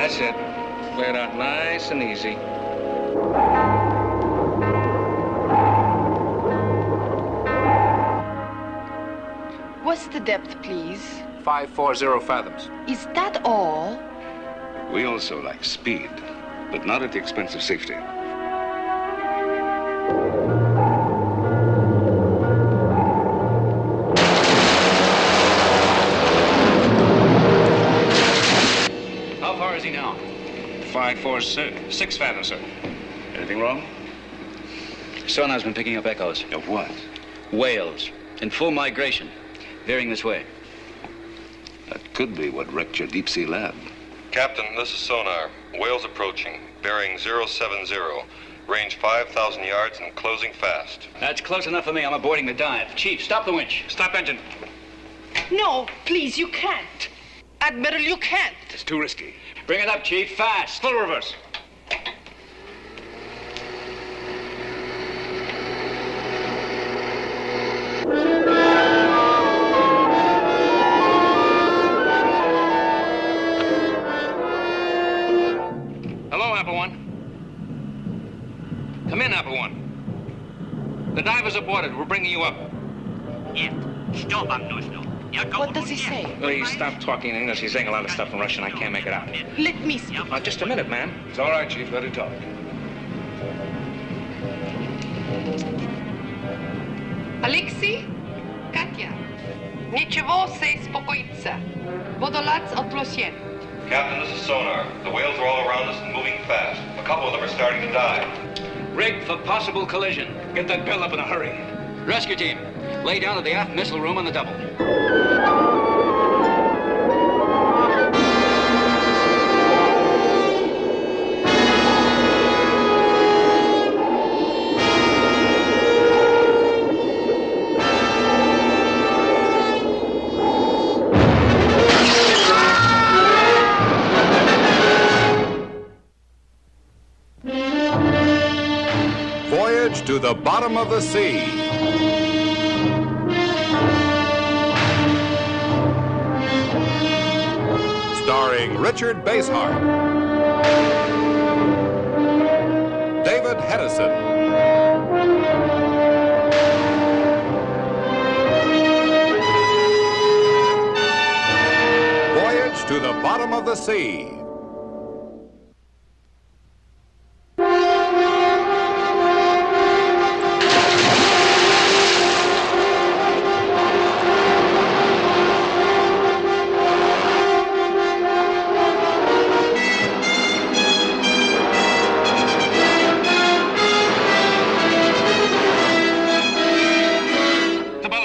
That's it. Play it out nice and easy. What's the depth, please? 540 fathoms. Is that all? We also like speed, but not at the expense of safety. How far is he now? 546 fathoms, sir. Anything wrong? Sonar's been picking up echoes. Of what? Whales. In full migration. Veering this way. That could be what wrecked your deep sea lab. Captain, this is sonar. Whales approaching. Bearing 070. Range 5,000 yards and closing fast. That's close enough for me. I'm aborting the dive. Chief, stop the winch. Stop engine. No, please, you can't. Admiral, you can't. It's too risky. Bring it up, Chief. Fast. Full reverse. Hello, Apple One. Come in, Apple One. The diver's aborted. We're bringing you up. What does he say? Please stop talking English. He's saying a lot of stuff in Russian. I can't make it out. Let me speak. Just a minute, man. It's all right, Chief. Let it talk. Алексей? Катя? Ничего, сей спокоиться. Водолаз отплосен. Captain, this is sonar. The whales are all around us and moving fast. A couple of them are starting to dive. Rig for possible collision. Get that bell up in a hurry. Rescue team. Lay down at the aft missile room on the double. Voyage to the bottom of the sea. Starring Richard Basehart, David Hedison, Voyage to the bottom of the sea.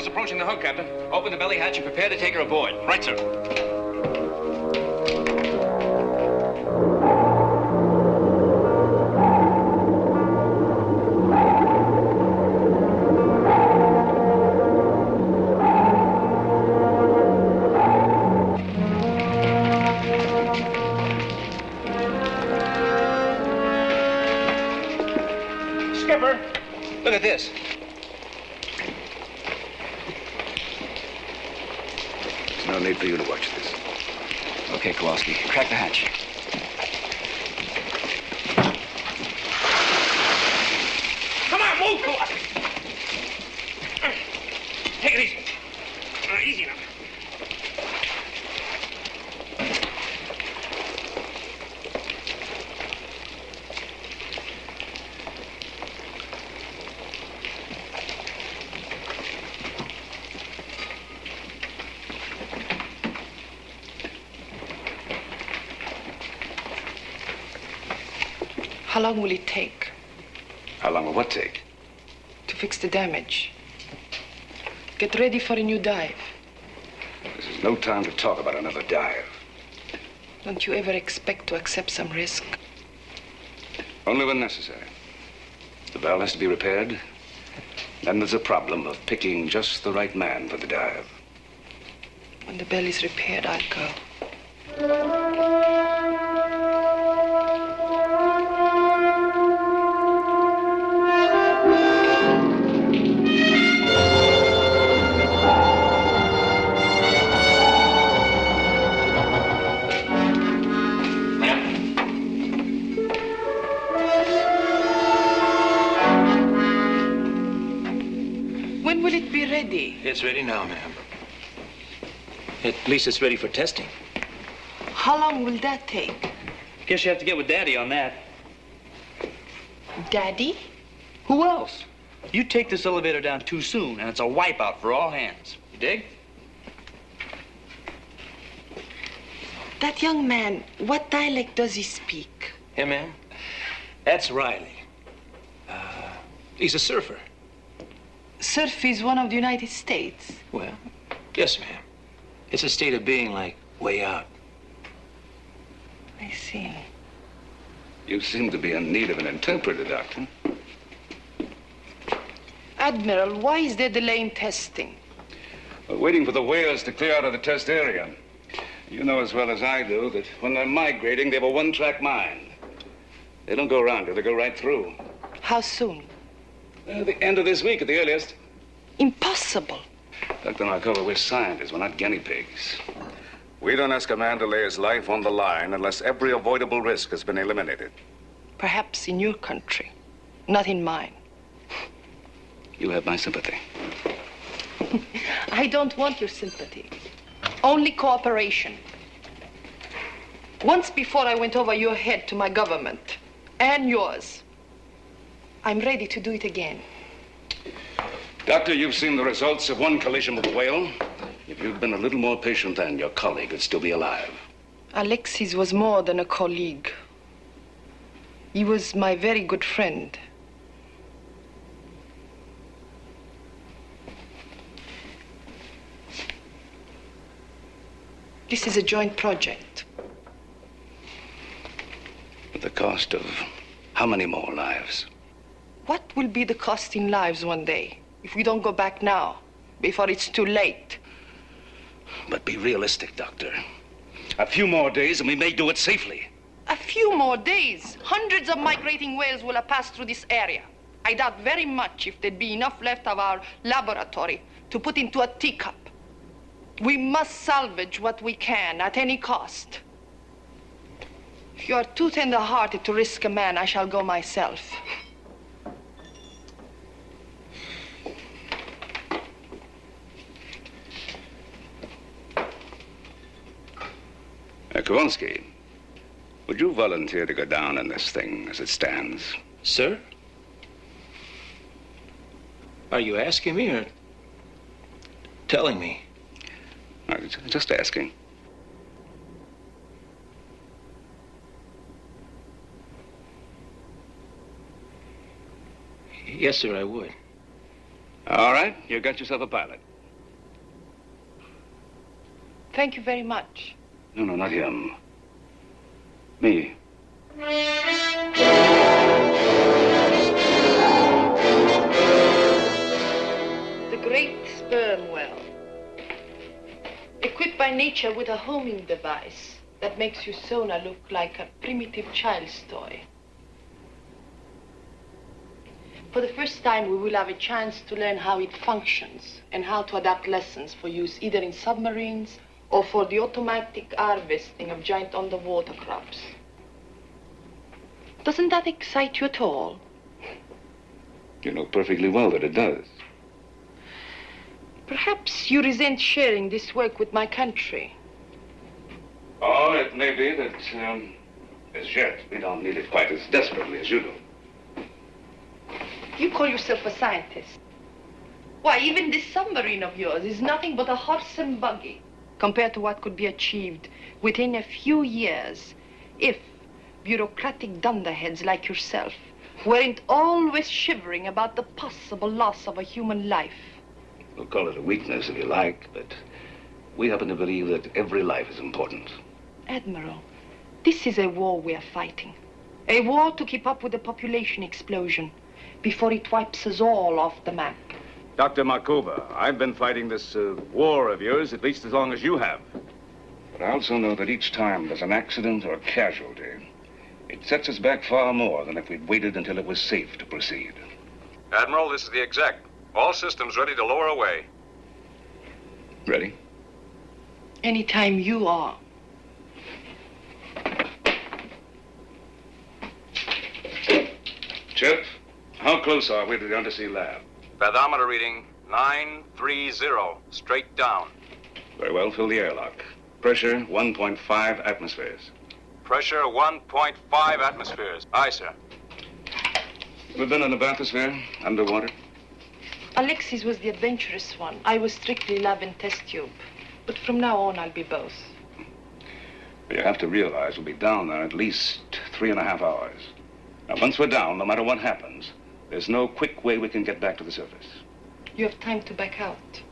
Approaching the hook, Captain. Open the belly hatch and prepare to take her aboard. Right, sir. Skipper, look at this. No need for you to watch this. Okay, Kowalski. Crack the hatch. Come on, move! Take it easy. Easy now. How long will it take How long will what take? to fix the damage? Get ready for a new dive. This is no time to talk about another dive. Don't you ever expect to accept some risk? Only when necessary. The valve has to be repaired. Then there's a problem of picking just the right man for the dive. When the bell is repaired, I'll go. Ma'am? It's ready now, ma'am. At least it's ready for testing. How long will that take? Guess you have to get with Daddy on that. Daddy? Who else? You take this elevator down too soon, and it's a wipeout for all hands. You dig? That young man, what dialect does he speak? Hey, ma'am? That's Riley. He's a surfer. Surf is one of the United States. Well, yes, ma'am. It's a state of being like way out. I see. You seem to be in need of an interpreter, Doctor. Admiral, why is there delay in testing? We're waiting for the whales to clear out of the test area. You know as well as I do that when they're migrating, they have a one-track mind. They don't go around it, they go right through. How soon? The end of this week at the earliest. Impossible. Dr. Markova, we're scientists, we're not guinea pigs. We don't ask a man to lay his life on the line unless every avoidable risk has been eliminated. Perhaps in your country, not in mine. You have my sympathy. I don't want your sympathy. Only cooperation. Once before I went over your head to my government, and yours. I'm ready to do it again. Doctor, you've seen the results of one collision with a whale. If you'd been a little more patient then, your colleague would still be alive. Alexis was more than a colleague. He was my very good friend. This is a joint project. At the cost of how many more lives? What will be the cost in lives one day if we don't go back now, before it's too late? But be realistic, Doctor. A few more days and we may do it safely. A few more days. Hundreds of migrating whales will have passed through this area. I doubt very much if there'd be enough left of our laboratory to put into a teacup. We must salvage what we can at any cost. If you are too tender-hearted to risk a man, I shall go myself. Kowalski, would you volunteer to go down in this thing as it stands? Sir? Are you asking me or telling me? Just asking. Yes, sir, I would. All right, you got yourself a pilot. Thank you very much. No, not him. Me. The great sperm whale. Equipped by nature with a homing device that makes your sonar look like a primitive child's toy. For the first time, we will have a chance to learn how it functions and how to adapt lessons for use either in submarines or for the automatic harvesting of giant underwater crops. Doesn't that excite you at all? You know perfectly well that it does. Perhaps you resent sharing this work with my country. Oh, it may be that, as yet, we don't need it quite as desperately as you do. You call yourself a scientist. Why, even this submarine of yours is nothing but a horse and buggy compared to what could be achieved within a few years if bureaucratic dunderheads like yourself weren't always shivering about the possible loss of a human life. We'll call it a weakness if you like, but we happen to believe that every life is important. Admiral, this is a war we are fighting. A war to keep up with the population explosion before it wipes us all off the map. Dr. Markova, I've been fighting this war of yours at least as long as you have. But I also know that each time there's an accident or a casualty, it sets us back far more than if we'd waited until it was safe to proceed. Admiral, this is the exec. All systems ready to lower away. Ready? Anytime you are. Chip, how close are we to the undersea lab? Fathometer reading 930, straight down. Very well, fill the airlock. Pressure 1.5 atmospheres. Pressure 1.5 atmospheres. Aye, sir. We've been in the bathysphere, underwater. Alexis was the adventurous one. I was strictly lab and test tube. But from now on, I'll be both. You have to realize we'll be down there at least 3.5 hours. Now, once we're down, no matter what happens, there's no quick way we can get back to the surface. You have time to back out.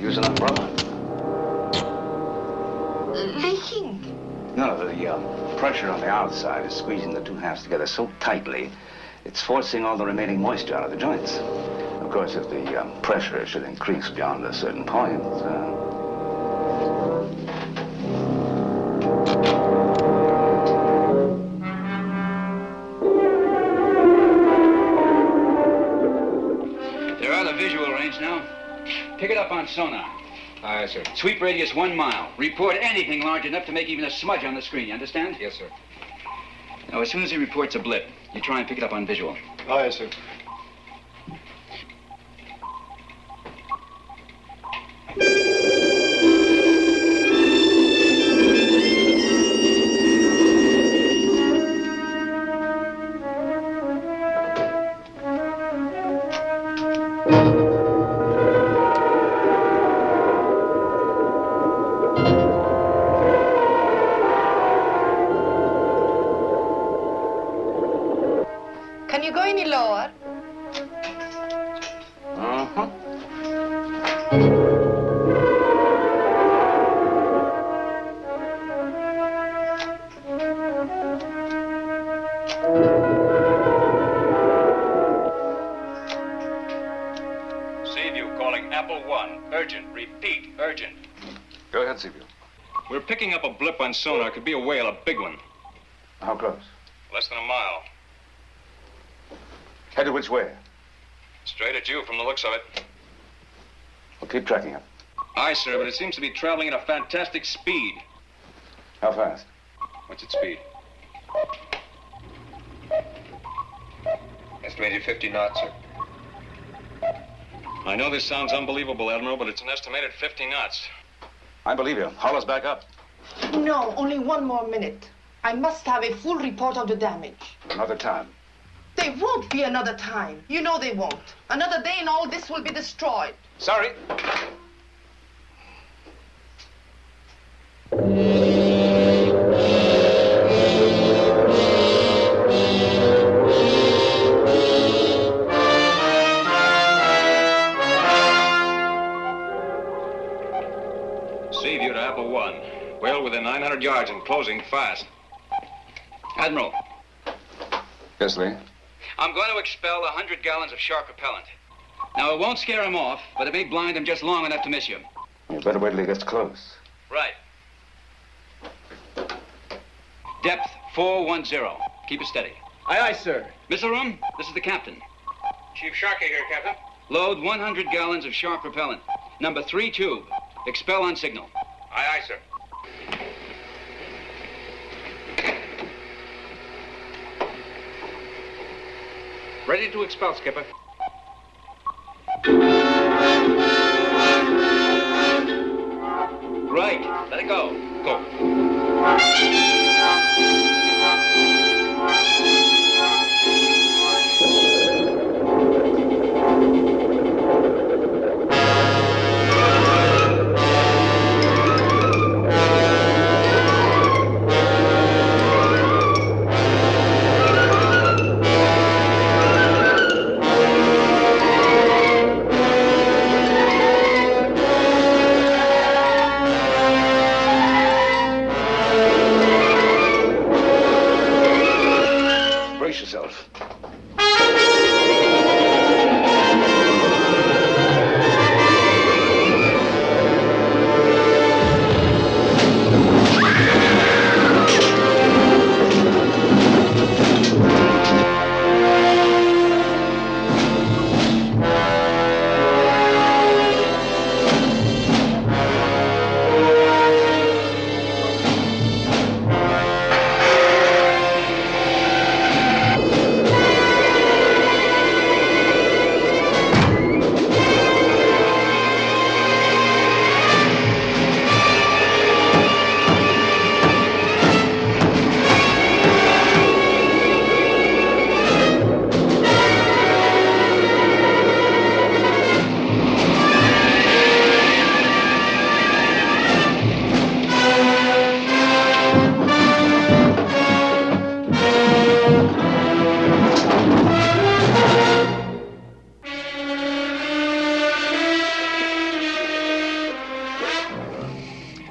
Use an umbrella. Leaking. No, the pressure on the outside is squeezing the two halves together so tightly, it's forcing all the remaining moisture out of the joints. Of course, if the pressure should increase beyond a certain point, They're out of visual range now. Pick it up on sonar. Aye, sir. Sweep radius 1 mile. Report anything large enough to make even a smudge on the screen, you understand? Yes, sir. Now, as soon as he reports a blip, you try and pick it up on visual. Aye, sir. Can you go any lower? uh-huh. Seaview calling Apple One. Urgent. Repeat. Urgent. Go ahead, Seaview. We're picking up a blip on sonar. Could be a whale, a big one. How close? Less than a mile. Headed which way? Straight at you from the looks of it. We'll keep tracking it. Aye, sir, but it seems to be traveling at a fantastic speed. How fast? What's its speed? Estimated 50 knots, sir. I know this sounds unbelievable, Admiral, but it's an estimated 50 knots. I believe you. Haul us back up. No, only 1 more minute. I must have a full report of the damage. Another time. There won't be another time. You know they won't. Another day and all this will be destroyed. Sorry. Seaview to Apple One. Well within 900 yards and closing fast. Admiral, Yes, Lee? I'm going to expel 100 gallons of shark repellent. Now, it won't scare him off, but it may blind him just long enough to miss you. You better wait till he gets close. Right. Depth 410. Keep it steady. Aye, aye, sir. Missile room, this is the captain. Chief Sharkey here, Captain. Load 100 gallons of shark repellent. Number 3 tube. Expel on signal. Aye, aye, sir. Ready to expel, Skipper. Right. Let it go. Go.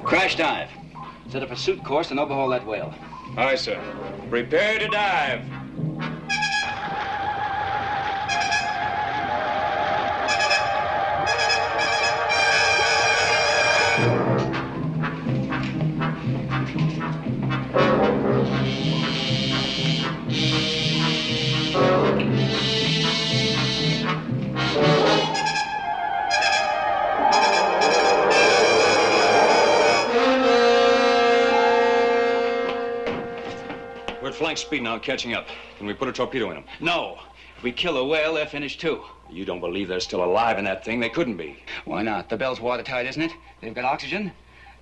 Crash dive. Set a pursuit course and overhaul that whale. Aye, sir. Prepare to dive. We're at flank speed now, catching up. Can we put a torpedo in them? No. If we kill a whale, they're finished too. You don't believe they're still alive in that thing? They couldn't be. Why not? The Bell's watertight, isn't it? They've got oxygen.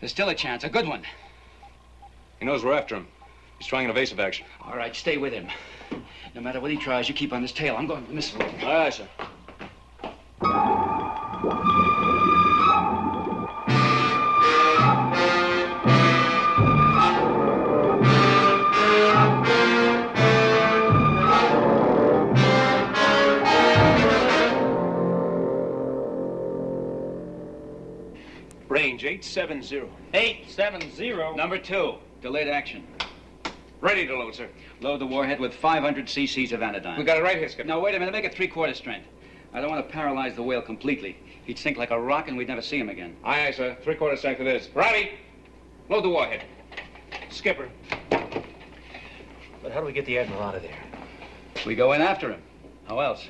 There's still a chance, a good one. He knows we're after him. He's trying an evasive action. All right, stay with him. No matter what he tries, you keep on his tail. I'm going to miss him. Aye, sir. Range 870. 870. Number 2, delayed action. Ready to load, sir. Load the warhead with 500 cc's of anodyne. We got it right here, Skipper. Now, wait a minute. Make it 3/4 strength. I don't want to paralyze the whale completely. He'd sink like a rock and we'd never see him again. Aye, aye, sir. 3/4 strength it is. Riley, load the warhead. Skipper. But how do we get the Admiral out of there? We go in after him. How else?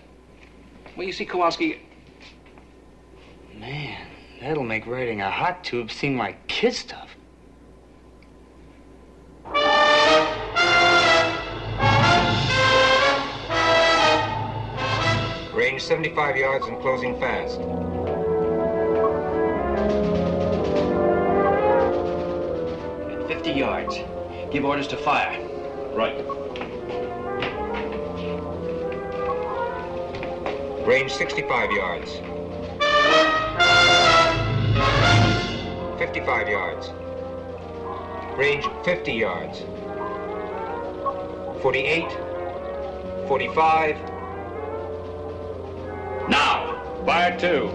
Well, you see, Kowalski... Man, that'll make riding a hot tube seem like kid stuff. Range 75 yards and closing fast. At 50 yards. Give orders to fire. Right. Range 65 yards. 55 yards. Range 50 yards. 48. 45. Now! Fire 2.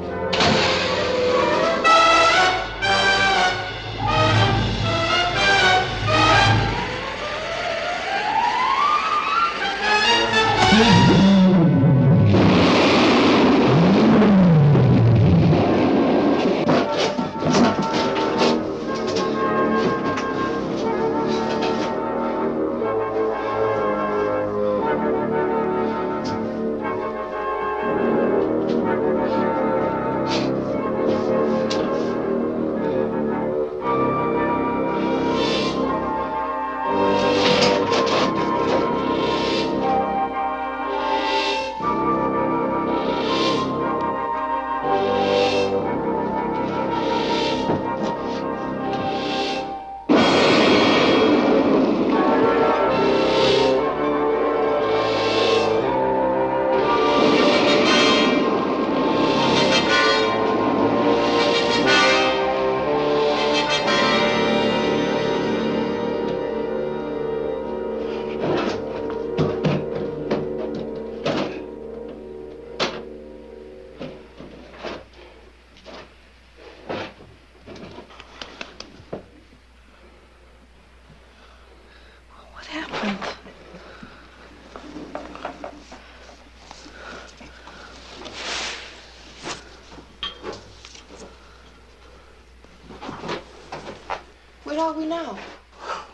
Where are we now?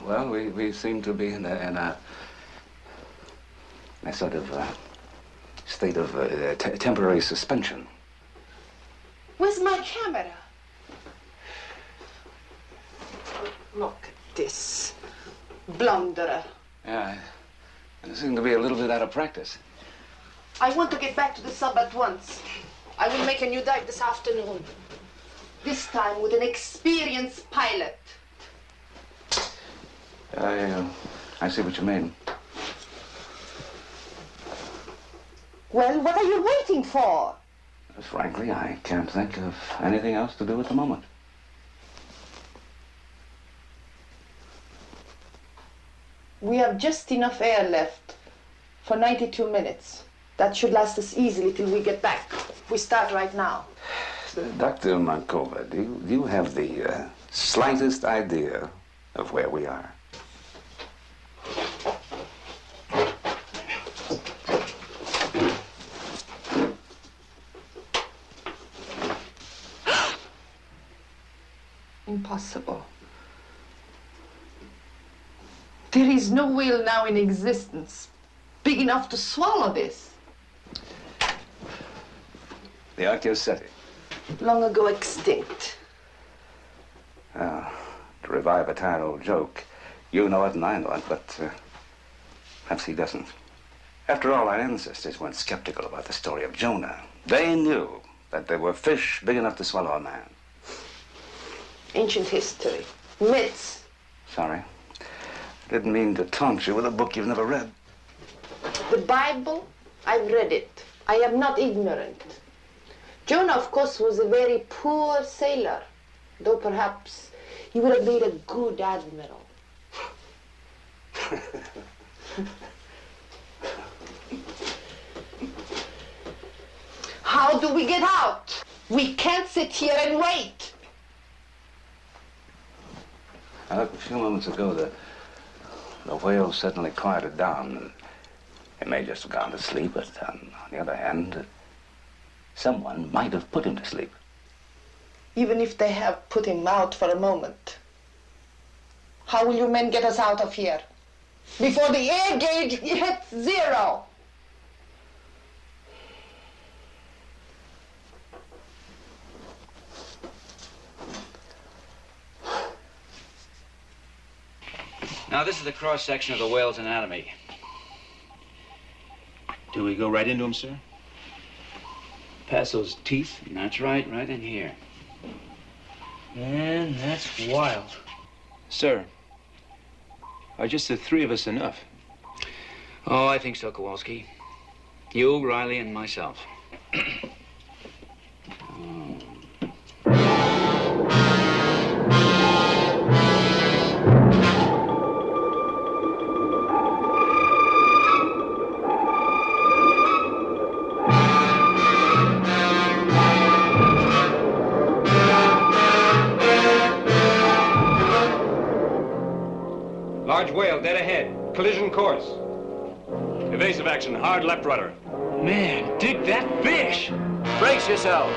Well, we seem to be in a sort of state of temporary suspension. Where's my camera? Look at this. Blunderer. Yeah, I seem to be a little bit out of practice. I want to get back to the sub at once. I will make a new dive this afternoon. This time with an experienced pilot. I see what you mean. Well, what are you waiting for? Frankly, I can't think of anything else to do at the moment. We have just enough air left for 92 minutes. That should last us easily till we get back. We start right now. Dr. Markova, do you have the slightest idea of where we are? Impossible. There is no whale now in existence big enough to swallow this. The Archaeoceti. Long ago extinct. To revive a tired old joke, you know it and I know it, but perhaps he doesn't. After all, our ancestors weren't skeptical about the story of Jonah. They knew that there were fish big enough to swallow a man. Ancient history. Myths. Sorry. I didn't mean to taunt you with a book you've never read. The Bible, I've read it. I am not ignorant. Jonah, of course, was a very poor sailor, though perhaps he would have made a good admiral. How do we get out? We can't sit here and wait. Now, look, a few moments ago, the whale suddenly quieted down. It may just have gone to sleep, but on the other hand, someone might have put him to sleep. Even if they have put him out for a moment, how will you men get us out of here? Before the air gauge hits 0. Now, this is the cross-section of the whale's anatomy. Do we go right into him, sir? Past those teeth? That's right, right in here. Man, that's wild. Sir, are just the three of us enough? Oh, I think so, Kowalski. You, Riley, and myself. Large whale, dead ahead. Collision course. Evasive action, hard left rudder. Man, dig that fish! Brace yourselves.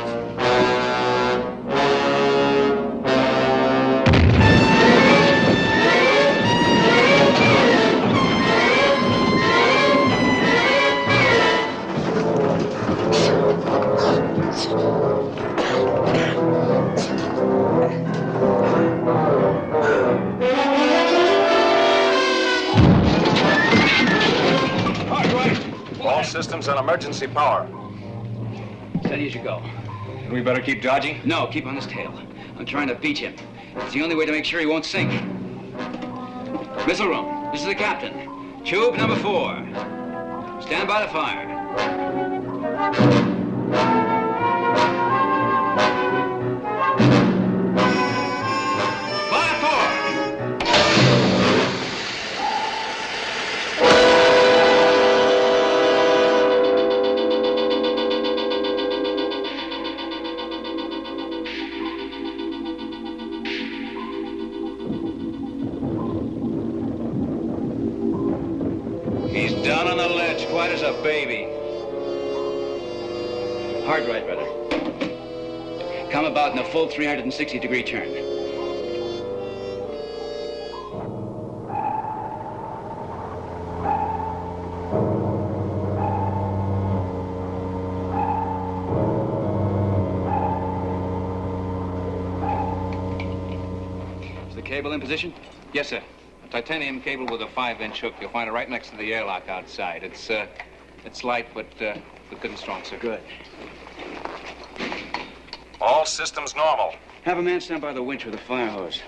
All systems on emergency power. Steady as you go. We better keep dodging? No, keep on his tail. I'm trying to beat him. It's the only way to make sure he won't sink. Missile room, this is the captain. Tube number 4. Stand by to fire. He's down on the ledge, quiet as a baby. Hard right rudder. Come about in a full 360-degree turn. Is the cable in position? Yes, sir. A titanium cable with a 5-inch hook. You'll find it right next to the airlock outside. It's light, but good and strong, sir. Good. All systems normal. Have a man stand by the winch with a fire hose.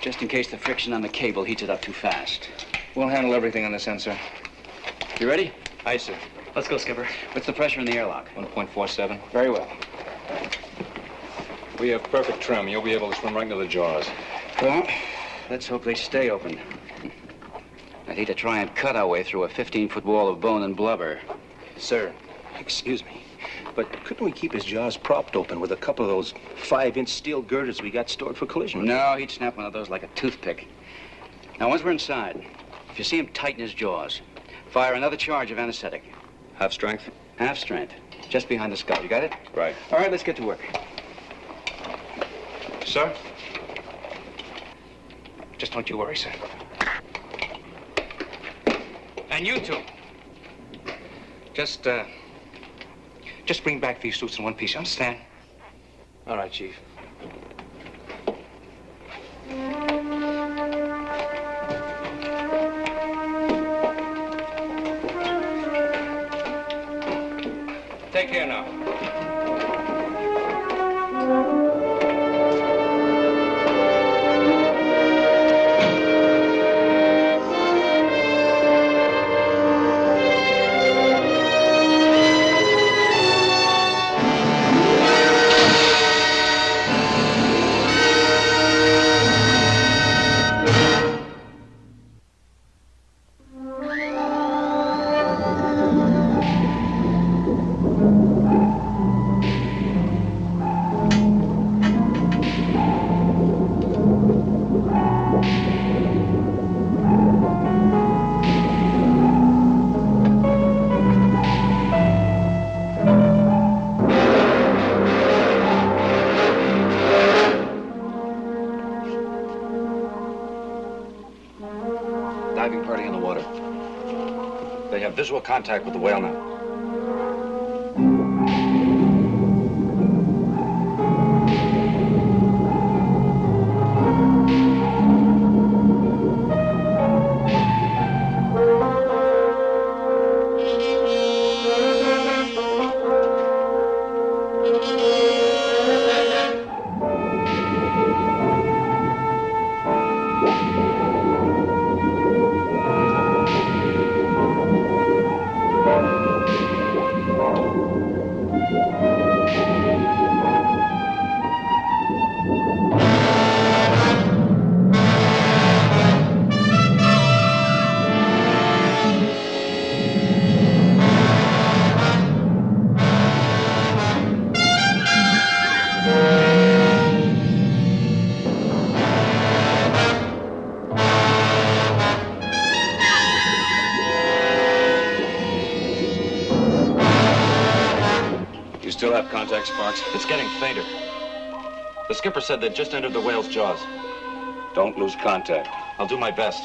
Just in case the friction on the cable heats it up too fast. We'll handle everything on this end, sir. You ready? Aye, sir. Let's go, Skipper. What's the pressure in the airlock? 1.47. Very well. We have perfect trim. You'll be able to swim right into the jaws. Well, let's hope they stay open. I'd hate to try and cut our way through a 15-foot wall of bone and blubber. Sir, excuse me. But couldn't we keep his jaws propped open with a couple of those 5-inch steel girders we got stored for collision? No, he'd snap one of those like a toothpick. Now, once we're inside, if you see him tighten his jaws, fire another charge of anesthetic. Half strength? Half strength. Just behind the skull. You got it? Right. All right, let's get to work. Sir? Just don't you worry, sir. And you two. Just bring back these suits in one piece, you understand? All right, Chief. Take care now. Diving party in the water. They have visual contact with the whale now. Still have contact, Sparks? It's getting fainter. The skipper said they'd just entered the whale's jaws. Don't lose contact. I'll do my best.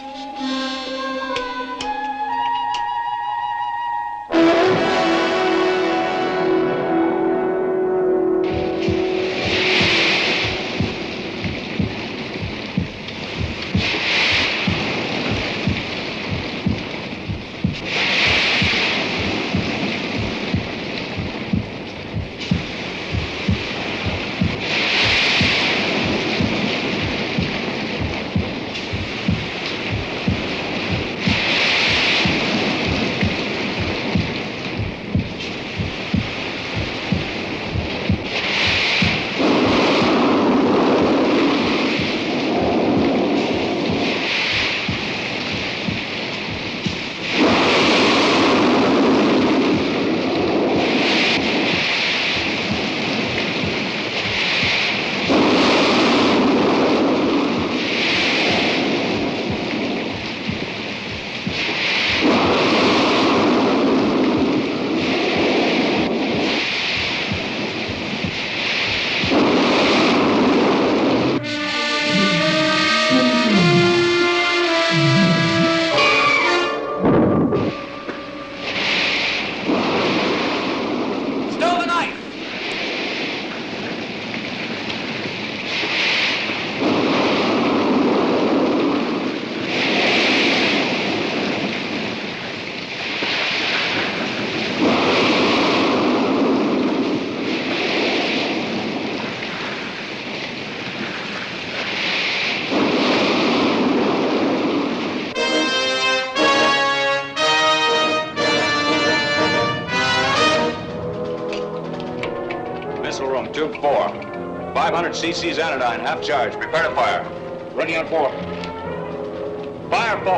Tube 4. 500 cc's anodyne, half charge. Prepare to fire. Ready on 4. Fire 4.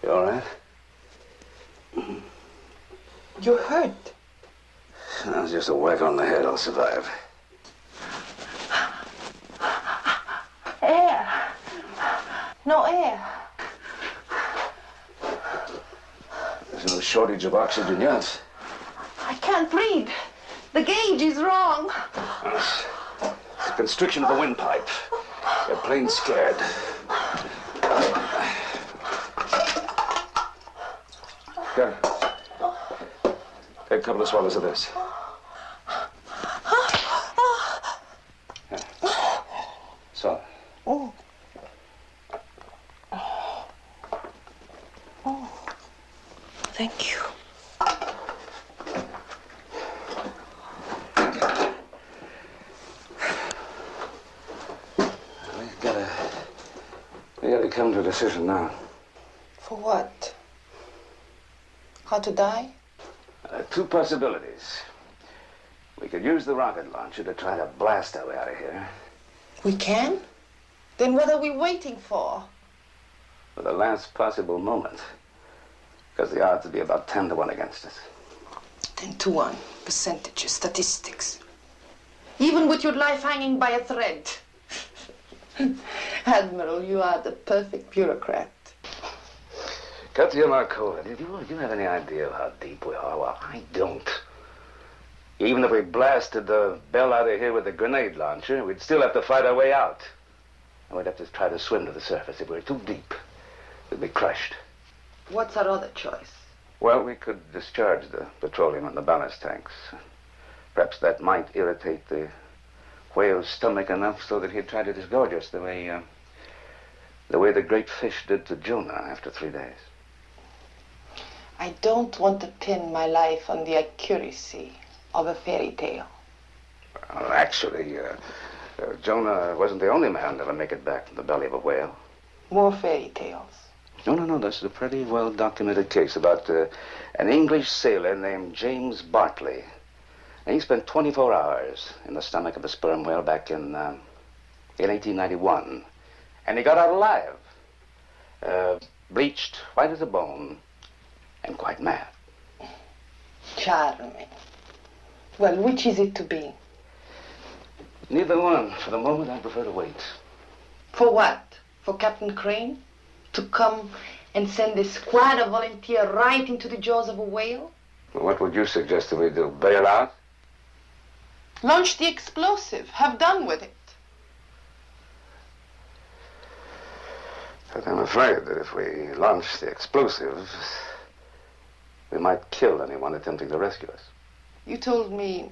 You all right? You're hurt. That was just a whack on the head. I'll survive. Air. No air. There's no shortage of oxygen yet. I can't breathe. The gauge is wrong. It's a constriction of the windpipe. You're plain scared. Here. Take a couple of swallows of this. Here. Swallow. Oh. Thank you. We gotta come to a decision now. For what? How to die? Two possibilities. We could use the rocket launcher to try to blast our way out of here. We can? Then what are we waiting for? For the last possible moment. Because the odds would be about 10 to 1 against us. 10 to 1. Percentages, statistics. Even with your life hanging by a thread. Admiral, you are the perfect bureaucrat. Katya Markova, do you have any idea of how deep we are? Well, I don't. Even if we blasted the bell out of here with a grenade launcher, we'd still have to fight our way out. And we'd have to try to swim to the surface. If we were too deep, we'd be crushed. What's our other choice? Well, we could discharge the petroleum in the ballast tanks. Perhaps that might irritate the whale's stomach enough so that he'd try to disgorge us the way the great fish did to Jonah after 3 days. I don't want to pin my life on the accuracy of a fairy tale. Well, actually, Jonah wasn't the only man to ever make it back from the belly of a whale. More fairy tales. No. This is a pretty well-documented case about an English sailor named James Bartley. And he spent 24 hours in the stomach of a sperm whale back in 1891. And he got out alive. Bleached, white as a bone, and quite mad. Charming. Well, which is it to be? Neither one. For the moment, I prefer to wait. For what? For Captain Crane? To come and send a squad of volunteers right into the jaws of a whale? Well, what would you suggest that we do? Bail out? Launch the explosive. Have done with it. But I'm afraid that if we launch the explosives, we might kill anyone attempting to rescue us. You told me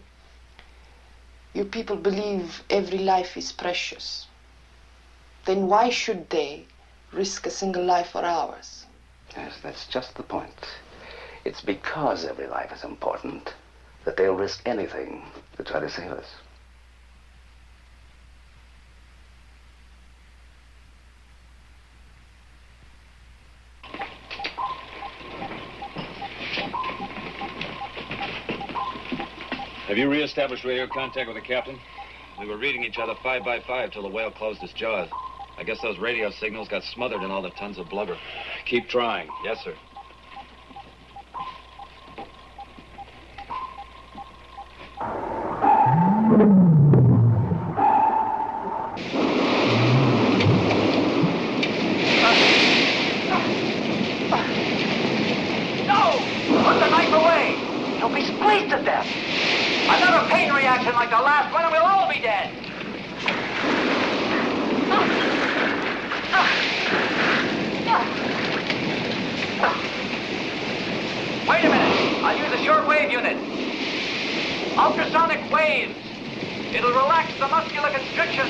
you people believe every life is precious. Then why should they risk a single life for ours? Yes, that's just the point. It's because every life is important that they'll risk anything to try to save us. Have you reestablished radio contact with the captain? We were reading each other 5 by 5 till the whale closed its jaws. I guess those radio signals got smothered in all the tons of blubber. Keep trying. Yes, sir. No! Put the knife away! You'll be squeezed to death. Another pain reaction like the last one and we'll all be dead. Wait a minute. I'll use a shortwave unit. Ultrasonic waves. It'll relax the muscular constriction.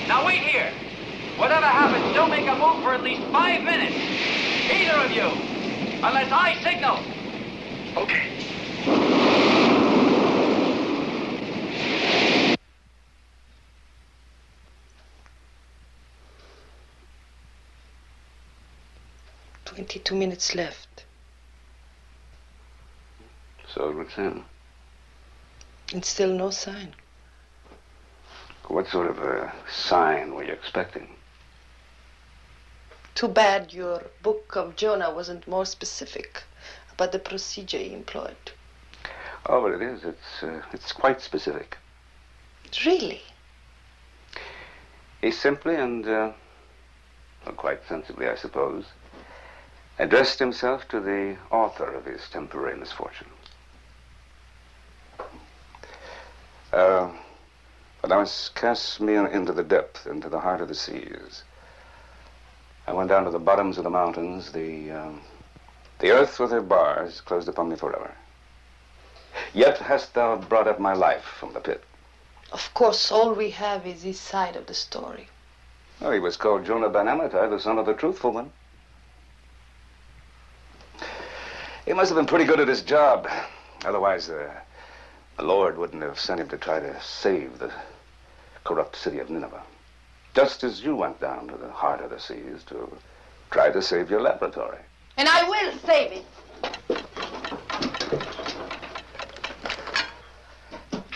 Now wait here. Whatever happens, don't make a move for at least 5 minutes. Either of you. Unless I signal. Okay. "22 minutes left. So it would seem. And still no sign. What sort of a sign were you expecting? Too bad your book of Jonah wasn't more specific about the procedure he employed. Oh, but it is. It's quite specific. Really? He simply and, well, quite sensibly, I suppose, addressed himself to the author of his temporary misfortune. But I was cast me into the depth, into the heart of the seas. I went down to the bottoms of the mountains. The earth with her bars closed upon me forever. Yet hast thou brought up my life from the pit. Of course, all we have is his side of the story. Oh, he was called Jonah Ben Amittai, the son of the truthful one. He must have been pretty good at his job. Otherwise, the Lord wouldn't have sent him to try to save the corrupt city of Nineveh. Just as you went down to the heart of the seas to try to save your laboratory. And I will save it.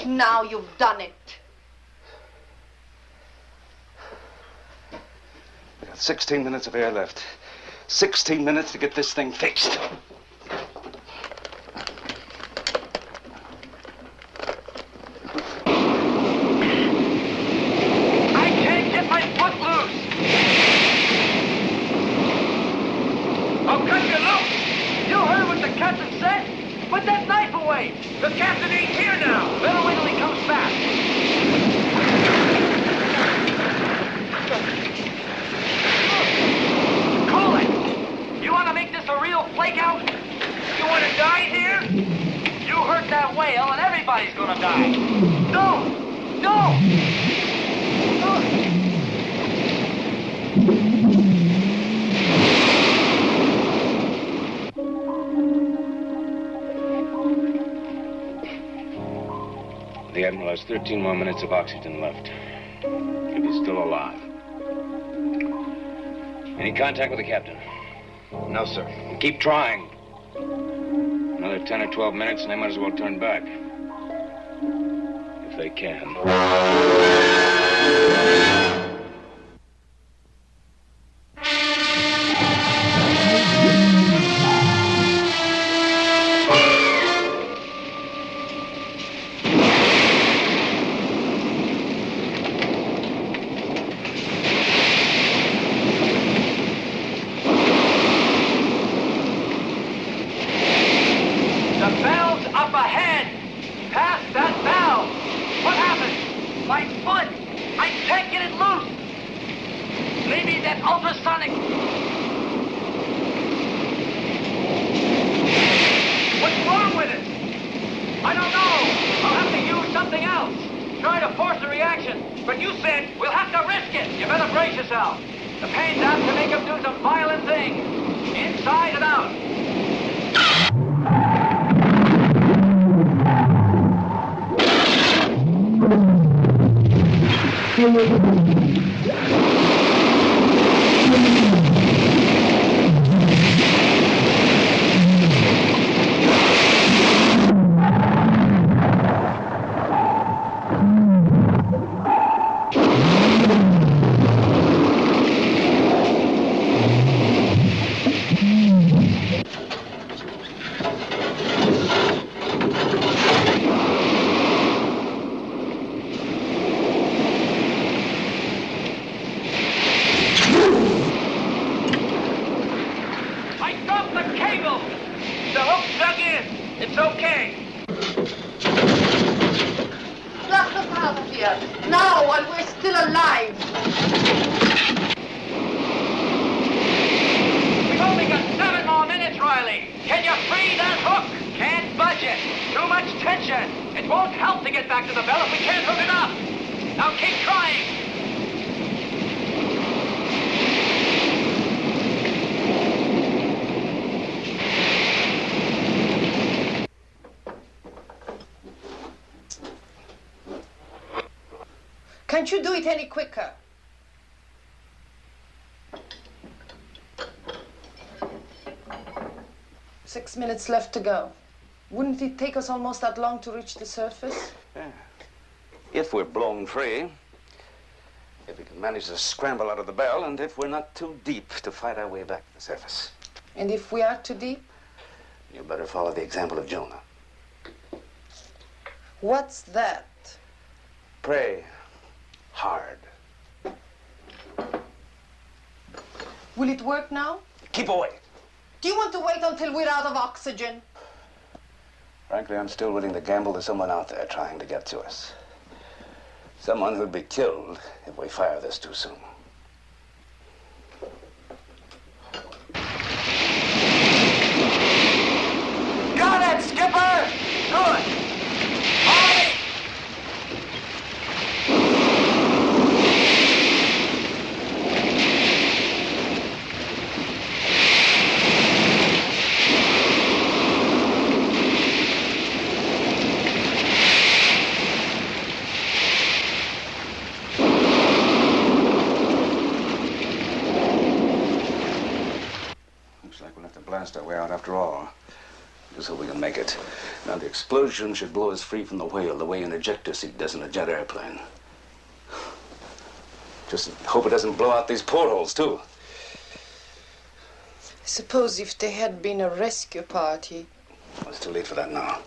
Now you've done it. We got 16 minutes of air left. 16 minutes to get this thing fixed. The captain ain't here now. Better wait till he comes back. Cool it. You want to make this a real flakeout? You want to die here? You hurt that whale and everybody's going to die. No! No! The Admiral has 13 more minutes of oxygen left. If he's still alive. Any contact with the captain? No, sir. Keep trying. Another 10 or 12 minutes and they might as well turn back. If they can. off the cable! The hook's dug in. It's okay. Let us out of here. Now, while we're still alive. We've only got 7 more minutes, Riley. Can you free that hook? Can't budge it. Too much tension. It won't help to get back to the bell if we can't hook it up. Now keep trying. Can't you do it any quicker? Six minutes left to go. Wouldn't it take us almost that long to reach the surface? Yeah. If we're blown free, if we can manage to scramble out of the bell, and if we're not too deep to fight our way back to the surface. And if we are too deep? You better follow the example of Jonah. What's that? Pray hard. Will it work now? Keep away. Do you want to wait until we're out of oxygen? Frankly, I'm still willing to gamble there's someone out there trying to get to us. Someone who'd be killed if we fire this too soon. Got it, Skipper! Good! Ollie! Looks like we'll have to blast our way out after all. Just hope we can make it. Now, the explosion should blow us free from the whale, the way an ejector seat does in a jet airplane. Just hope it doesn't blow out these portholes, too. Suppose if there had been a rescue party. Well, it's too late for that now.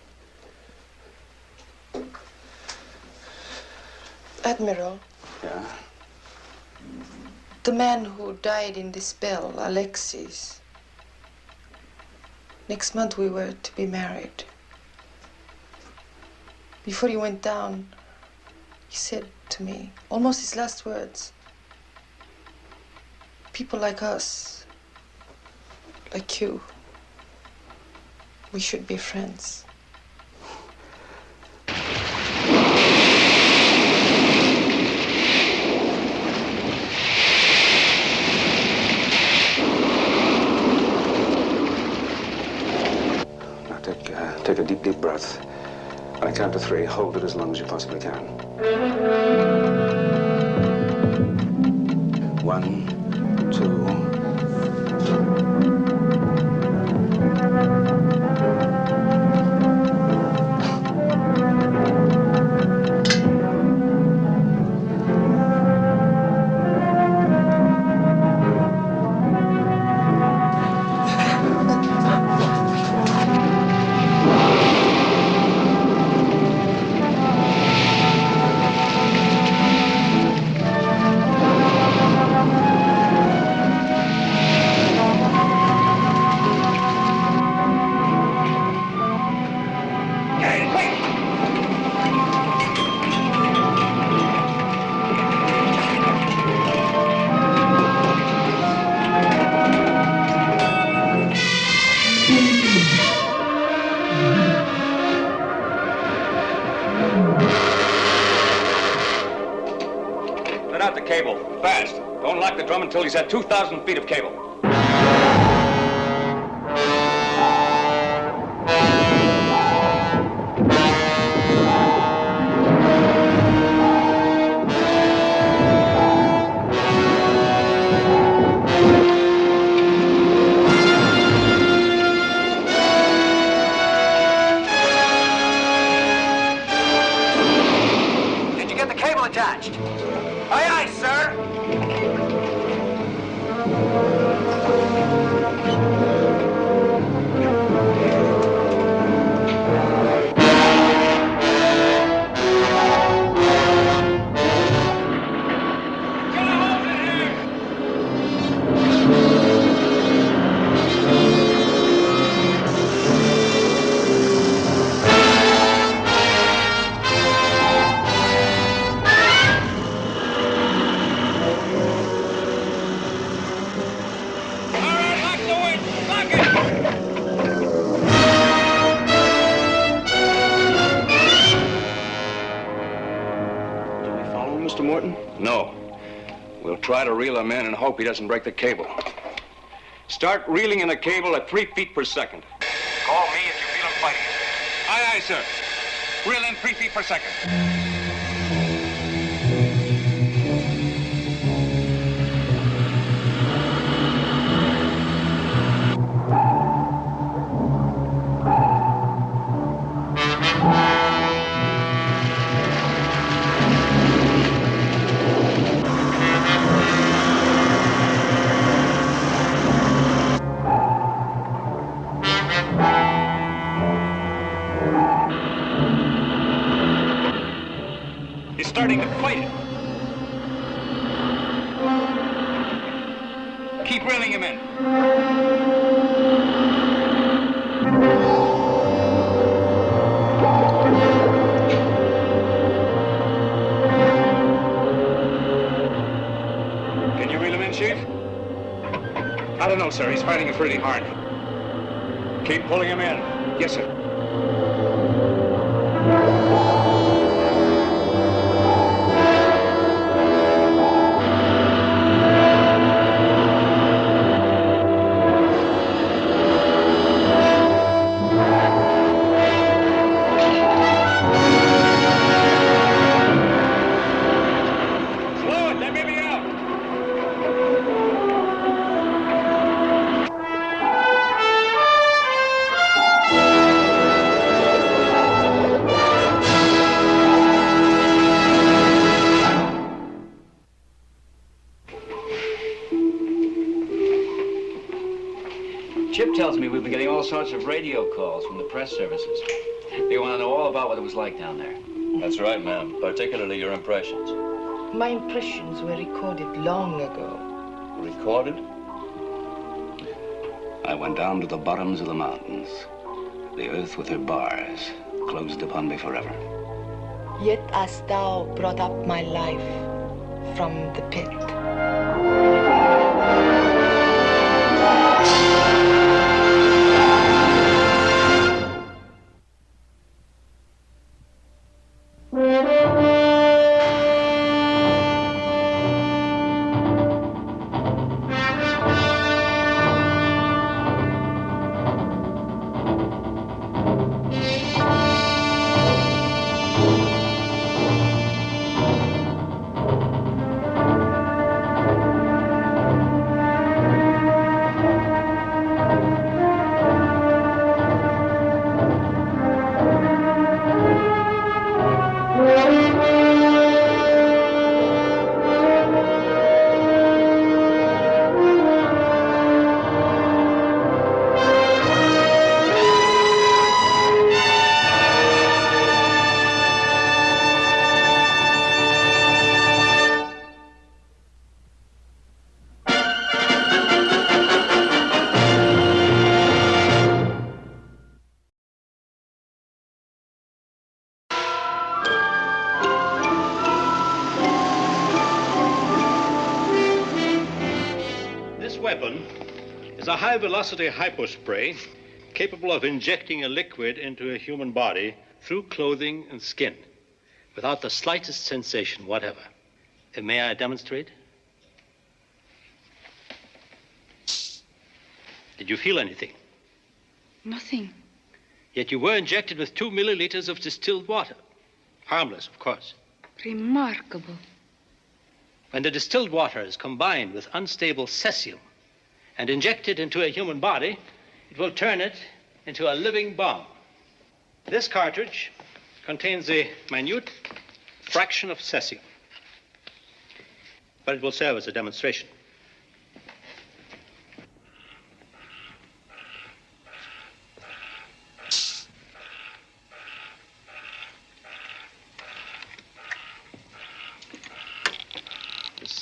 Admiral, Yeah? the man who died in this bell, Alexis. Next month we were to be married. Before he went down, he said to me, almost his last words, people like us, like you, we should be friends. Take a deep, deep breath. When I count to 3, hold it as long as you possibly can. 1, 2. Let out the cable. Fast. Don't lock the drum until he's at 2,000 feet of cable. Did you get the cable attached? Aye, aye, sir. No. We'll try to reel him in and hope he doesn't break the cable. Start reeling in the cable at 3 feet per second. Call me if you feel him fighting. Aye, aye, sir. Reel in 3 feet per second. He's starting to fight it. Keep reeling him in. Can you reel him in, Chief? I don't know, sir. He's fighting it pretty hard. Keep pulling him in. Yes, sir. Slow it. Let me be out. Chip tells me we've been getting all sorts of radio calls from the press services. They want to know all about what it was like down there. That's right, ma'am. Particularly your impressions. My impressions were recorded long ago. Recorded? I went down to the bottoms of the mountains. The earth with her bars closed upon me forever. Yet hast thou brought up my life from the pit. This weapon is a high-velocity hypospray capable of injecting a liquid into a human body through clothing and skin without the slightest sensation whatever. May I demonstrate? Did you feel anything? Nothing. Yet you were injected with 2 milliliters of distilled water. Harmless, of course. Remarkable. When the distilled water is combined with unstable cesium and injected into a human body, it will turn it into a living bomb. This cartridge contains a minute fraction of cesium, but it will serve as a demonstration.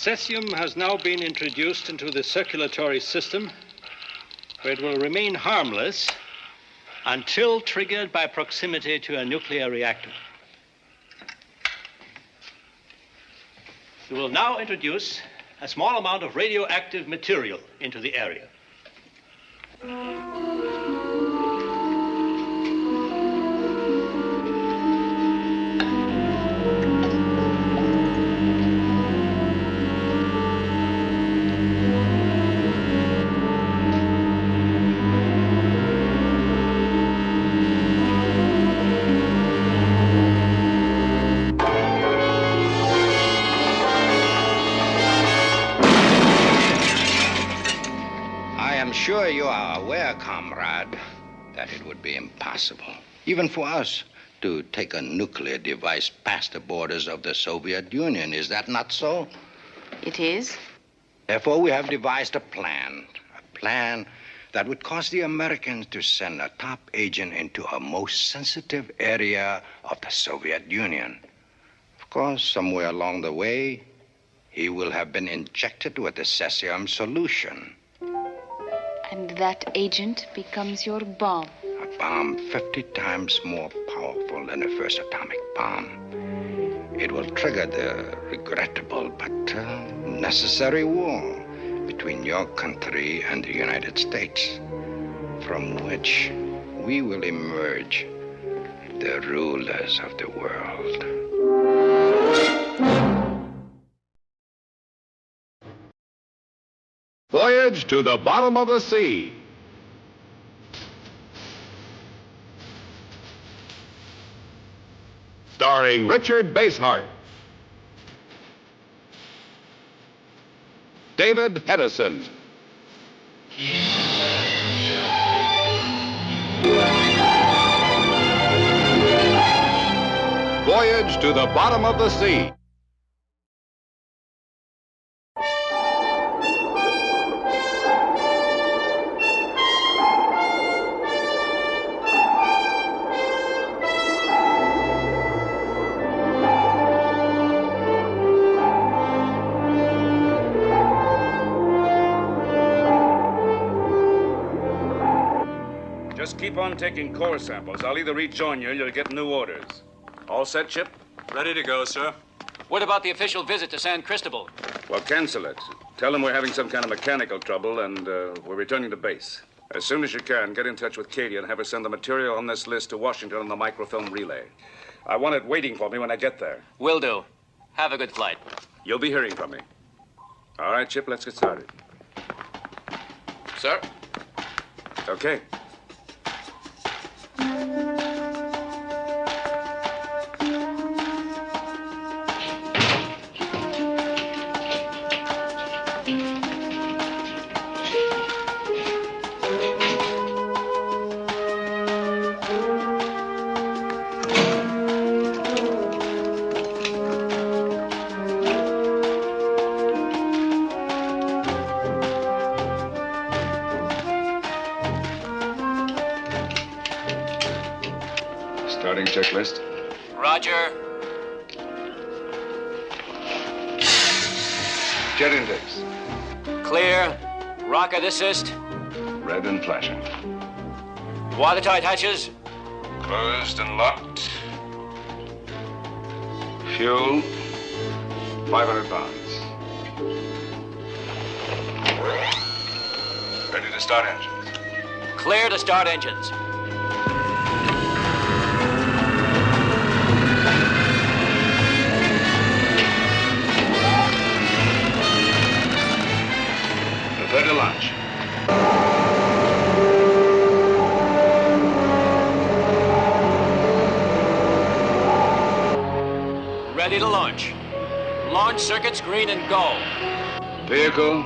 Cesium has now been introduced into the circulatory system, where it will remain harmless until triggered by proximity to a nuclear reactor. We will now introduce a small amount of radioactive material into the area. you are aware, comrade, that it would be impossible, even for us, to take a nuclear device past the borders of the Soviet Union. Is that not so? It is. Therefore, we have devised a plan that would cause the Americans to send a top agent into a most sensitive area of the Soviet Union. Of course, somewhere along the way, he will have been injected with the cesium solution. And that agent becomes your bomb. A bomb 50 times more powerful than the first atomic bomb. It will trigger the regrettable but necessary war between your country and the United States, from which we will emerge the rulers of the world. Voyage to the Bottom of the Sea. Starring Richard Basehart, David Hedison, Voyage to the Bottom of the Sea. Just keep on taking core samples. I'll either rejoin you or you'll get new orders. All set, Chip? Ready to go, sir. What about the official visit to San Cristobal? Well, cancel it. Tell them we're having some kind of mechanical trouble and we're returning to base. As soon as you can, get in touch with Katie and have her send the material on this list to Washington on the microfilm relay. I want it waiting for me when I get there. Will do. Have a good flight. You'll be hearing from me. All right, Chip, let's get started. Sir? Okay. Starting checklist. Roger. Jet index. Clear. Rocket assist. Red and flashing. Watertight hatches. Closed and locked. Fuel, 500 pounds. Ready to start engines. Clear to start engines. Prepare to launch. Ready to launch. Launch circuits green and go. Vehicle,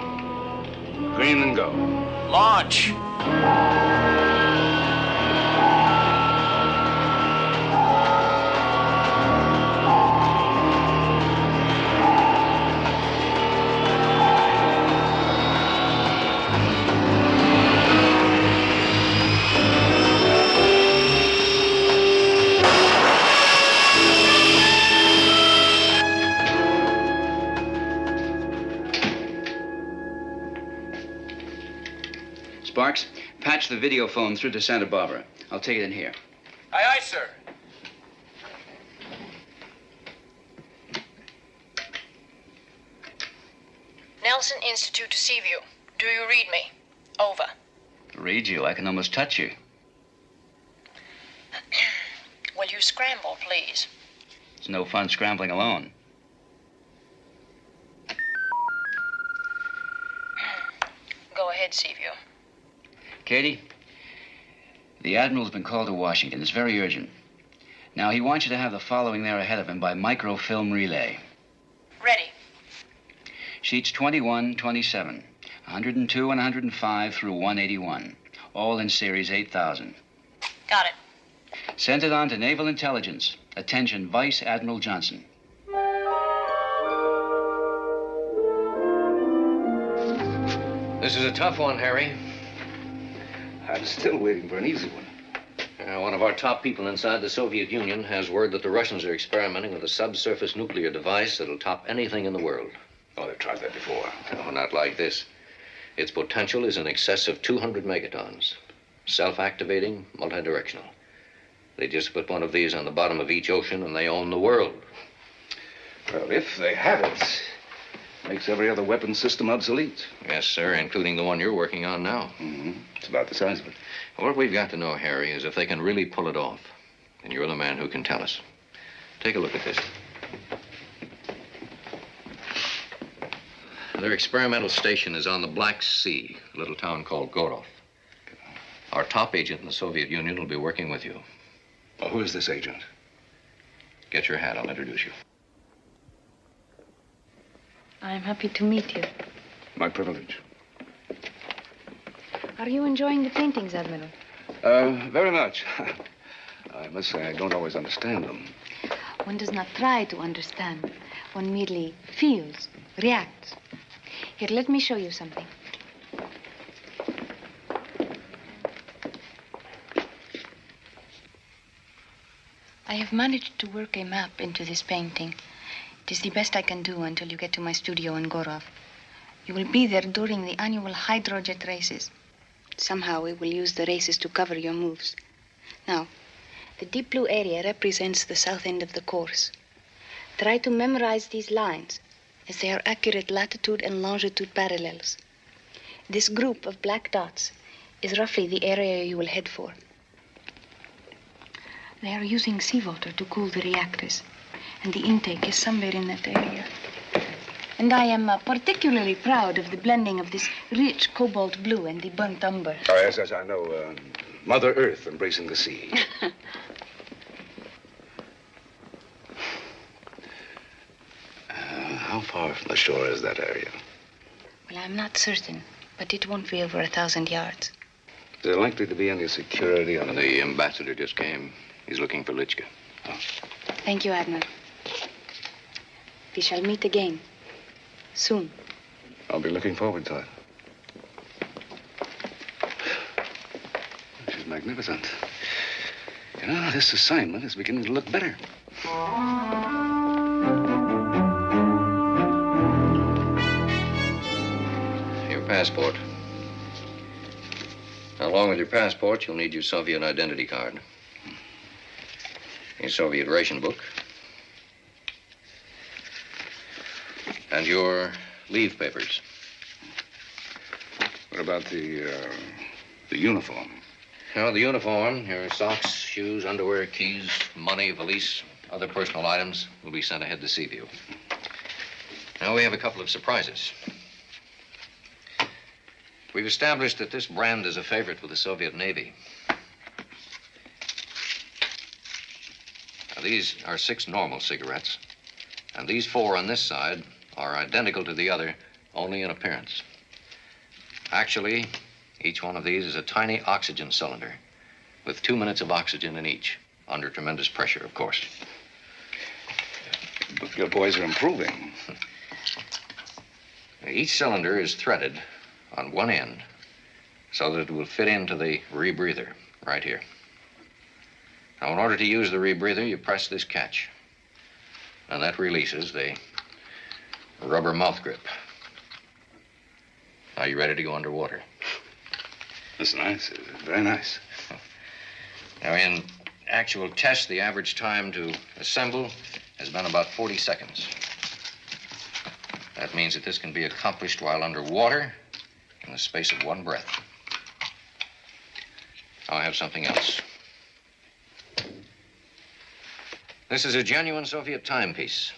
green and go. Launch. Sparks, patch the video phone through to Santa Barbara. I'll take it in here. Aye, aye, sir. Nelson Institute to Seaview. Do you read me? Over. Read you. I can almost touch you. Will you scramble, please? It's no fun scrambling alone. Go ahead, Seaview. Katie, the Admiral's been called to Washington. It's very urgent. Now, he wants you to have the following there ahead of him by microfilm relay. Ready. Sheets 21, 27. 102 and 105 through 181, all in series 8000. Got it. Send it on to Naval Intelligence. Attention, Vice Admiral Johnson. This is a tough one, Harry. I'm still waiting for an easy one. One of our top people inside the Soviet Union has word that the Russians are experimenting with a subsurface nuclear device that'll top anything in the world. Oh, they've tried that before. No, not like this. Its potential is in excess of 200 megatons. Self-activating, multidirectional. They just put one of these on the bottom of each ocean and they own the world. Well, if they have it, makes every other weapon system obsolete. Yes, sir, including the one you're working on now. Mm-hmm. It's about the size of it. What we've got to know, Harry, is if they can really pull it off. And you're the man who can tell us. Take a look at this. Their experimental station is on the Black Sea, a little town called Gorov. Our top agent in the Soviet Union will be working with you. Well, who is this agent? Get your hat, I'll introduce you. I'm happy to meet you. My privilege. Are you enjoying the paintings, Admiral? Very much. I must say I don't always understand them. One does not try to understand. One merely feels, reacts. Here, let me show you something. I have managed to work a map into this painting. It is the best I can do until you get to my studio in Gorov. You will be there during the annual hydrojet races. Somehow we will use the races to cover your moves. Now, the deep blue area represents the south end of the course. Try to memorize these lines, as they are accurate latitude and longitude parallels. This group of black dots is roughly the area you will head for. They are using seawater to cool the reactors, and the intake is somewhere in that area. And I am particularly proud of the blending of this rich cobalt blue and the burnt umber. Oh, yes, I know. Mother Earth embracing the sea. How far from the shore is that area? Well, I'm not certain, but it won't be over 1,000 yards. Is there likely to be any security on The ambassador just came. He's looking for Lichka. Oh. Thank you, Admiral. We shall meet again. Soon. I'll be looking forward to it. She's magnificent. You know, this assignment is beginning to look better. Your passport. Along with your passport, you'll need your Soviet identity card. Your Soviet ration book. And your leave papers. What about the uniform? Well, the uniform, your socks, shoes, underwear, keys, money, valise, other personal items will be sent ahead to Seaview. Now, we have a couple of surprises. We've established that this brand is a favorite with the Soviet Navy. Now, these are 6 normal cigarettes, and these 4 on this side are identical to the other, only in appearance. Actually, each one of these is a tiny oxygen cylinder with 2 minutes of oxygen in each, under tremendous pressure, of course. But your boys are improving. Each cylinder is threaded on one end so that it will fit into the rebreather right here. Now, in order to use the rebreather, you press this catch, and that releases the rubber mouth grip. Are you ready to go underwater? That's nice. Very nice. Now, in actual tests, the average time to assemble has been about 40 seconds. That means that this can be accomplished while underwater in the space of 1 breath. Now, I have something else. This is a genuine Soviet timepiece.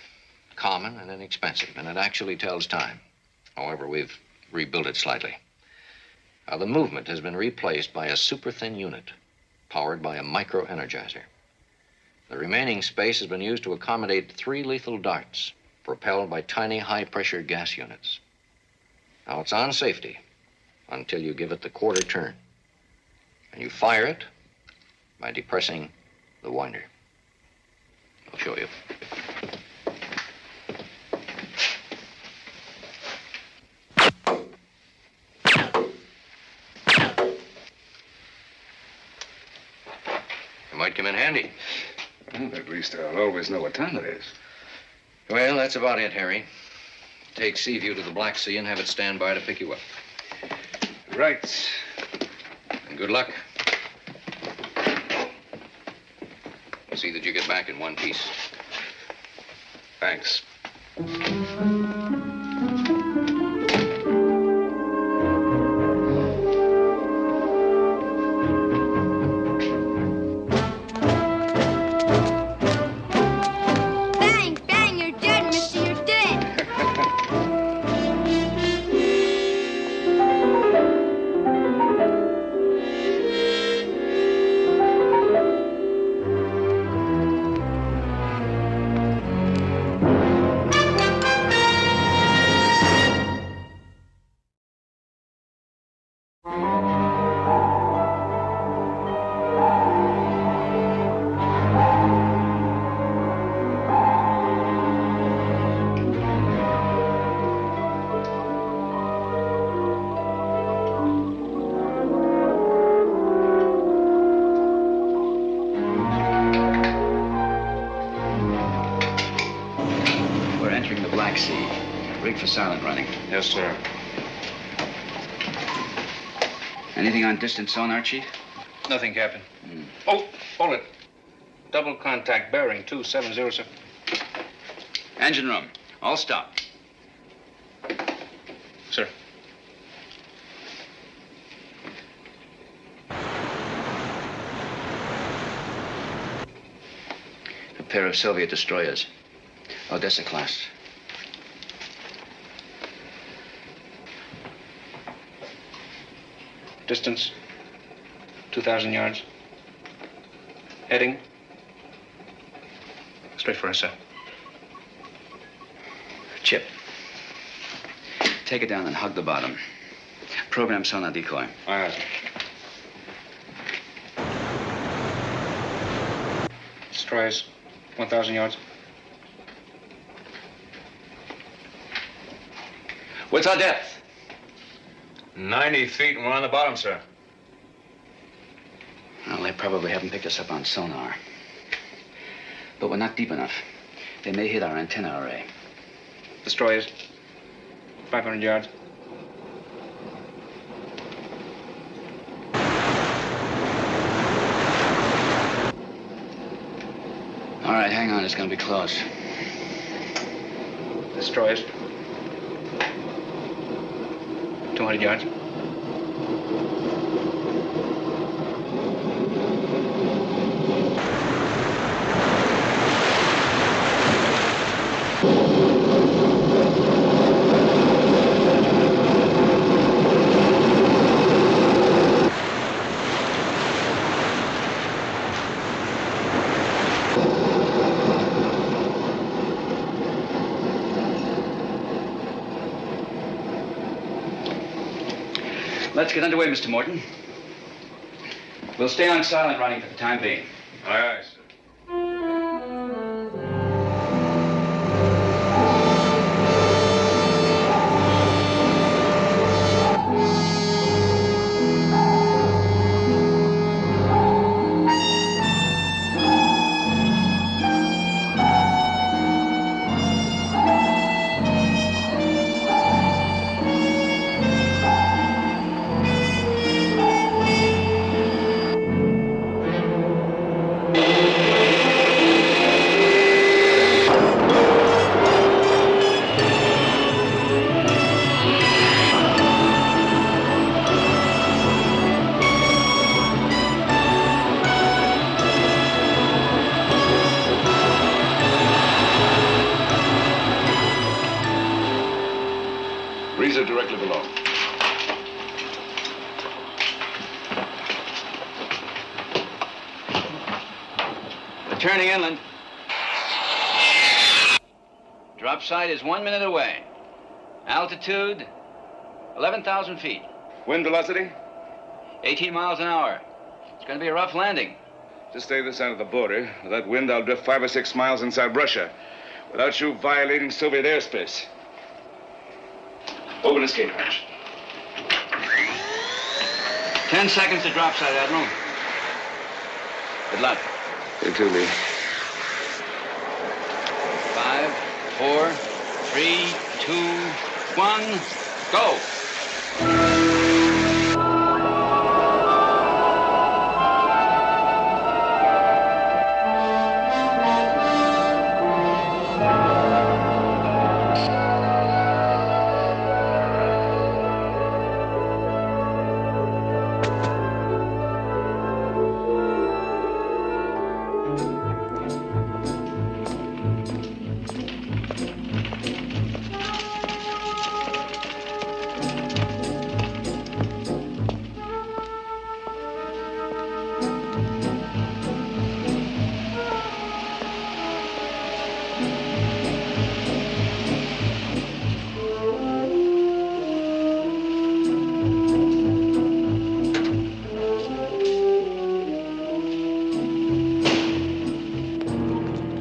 Common and inexpensive, and it actually tells time. However, we've rebuilt it slightly. Now, the movement has been replaced by a super-thin unit powered by a micro-energizer. The remaining space has been used to accommodate 3 lethal darts propelled by tiny high-pressure gas units. Now, it's on safety until you give it the quarter turn. And you fire it by depressing the winder. I'll show you. It might come in handy. Well, at least I'll always know what time it is. Well, that's about it, Harry. Take Seaview to the Black Sea and have it stand by to pick you up. Right. And good luck. See that you get back in one piece. Thanks. Bang, bang, you're dead, mister, you're dead. We're entering the Black Sea. Rig for silent running. Yes, sir. Anything on distant sonar, Chief? Nothing, Captain. Oh, hold it. Double contact bearing 2707. Engine room. All stop. Sir. A pair of Soviet destroyers. Odessa class. Distance 2,000 yards. Heading straight for us, sir. Chip. Take it down and hug the bottom. Program sonar decoy. Aye, aye, sir. Destroyers 1,000 yards. What's our depth? 90 feet and we're on the bottom, sir. Well, they probably haven't picked us up on sonar. But we're not deep enough. They may hit our antenna array. Destroyers 500 yards. All right, hang on. It's going to be close. Destroyers 200 yards. Let's get underway, Mr. Morton. We'll stay on silent running for the time being. Aye, aye, sir. Breezer directly below. We're turning inland. Drop site is 1 minute away. Altitude, 11,000 feet. Wind velocity? 18 miles an hour. It's going to be a rough landing. Just stay this side of the border. With that wind, I'll drift 5 or 6 miles inside Russia without you violating Soviet airspace. Open escape hatch. 10 seconds to drop side, Admiral. Good luck. You too, Lee. 5, 4, 3, 2, 1, go!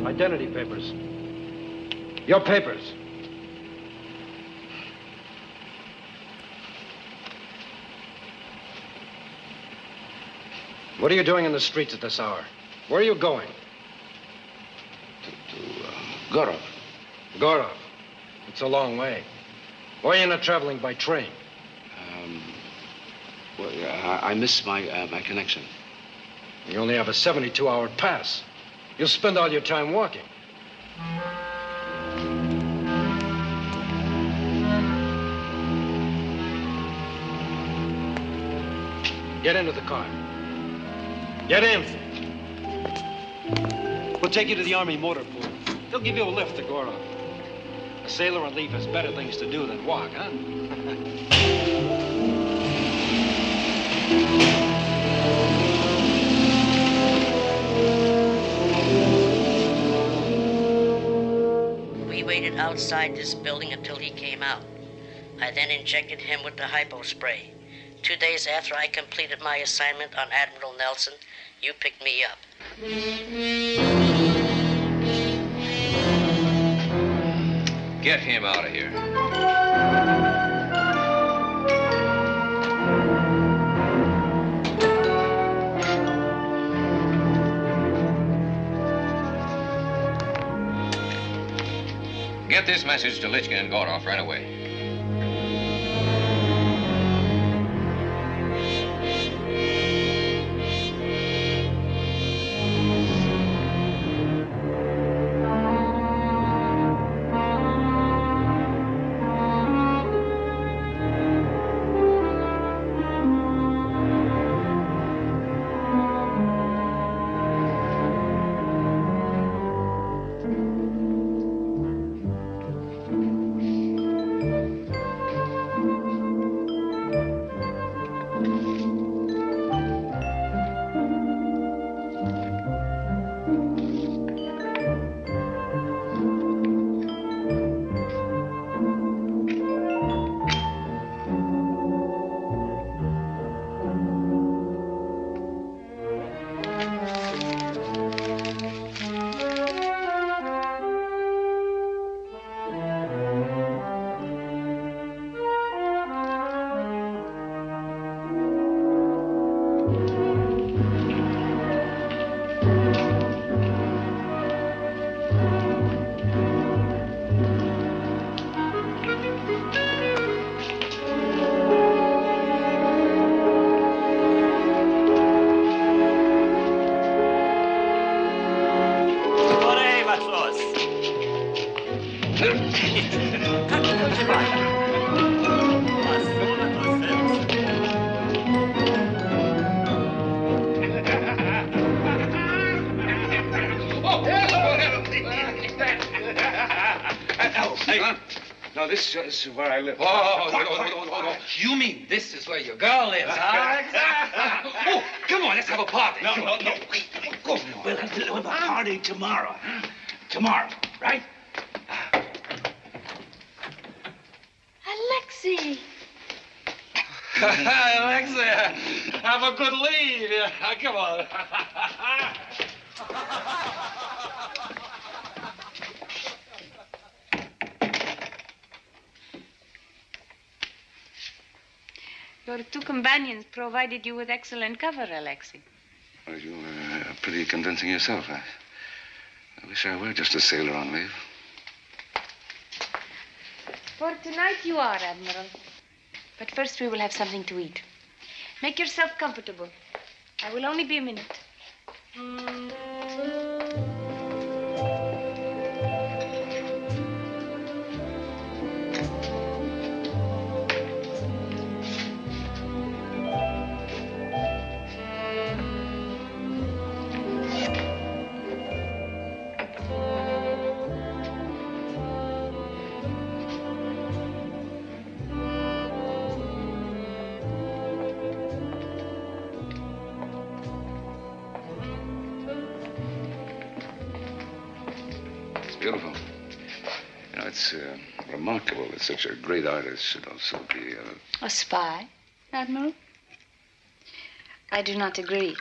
Identity papers. Your papers. What are you doing in the streets at this hour? Where are you going? To Gorov. Gorov. It's a long way. Why are you not traveling by train? Well, I missed my connection. You only have a 72-hour pass. You'll spend all your time walking. Get into the car. Get in. We'll take you to the Army motor pool. They'll give you a lift to Gorov. A sailor on leave has better things to do than walk, huh? We waited outside this building until he came out. I then injected him with the hypo spray. 2 days after I completed my assignment on Admiral Nelson, you picked me up. Get him out of here. Get this message to Lichkin and Gorov right away. No, this is where I live. Oh, you mean this is where your girl lives, huh? Oh, come on, let's have a party. No. Go on. We'll have a party tomorrow. Tomorrow, right? Alexei! Alexia, have a good lead. Come on. Your two companions provided you with excellent cover, Alexei. Well, you were pretty convincing yourself. I wish I were just a sailor on leave. For tonight you are, Admiral. But first we will have something to eat. Make yourself comfortable. I will only be a minute. Beautiful. You know, it's remarkable that such a great artist should also be A spy, Admiral? I do not agree.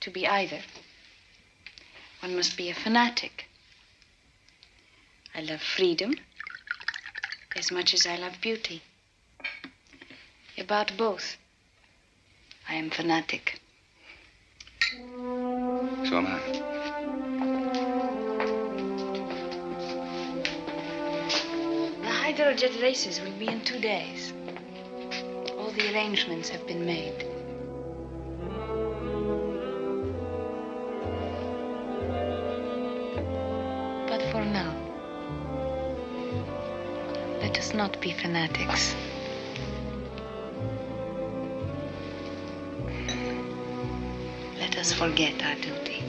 To be either, one must be a fanatic. I love freedom as much as I love beauty. About both, I am fanatic. So am I. The hydrojet races will be in 2 days. All the arrangements have been made. But for now, let us not be fanatics. Let us forget our duty.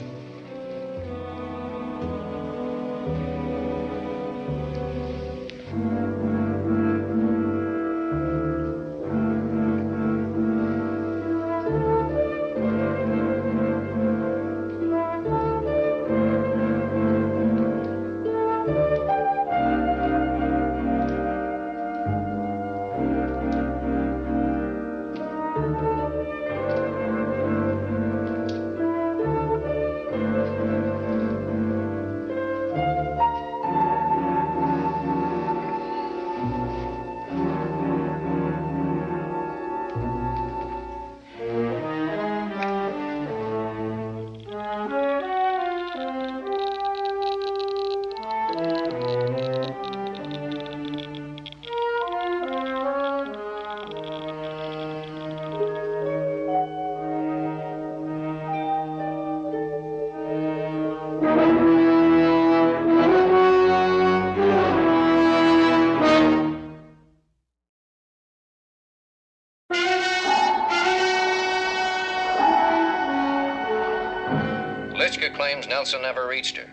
Claims Nelson never reached her.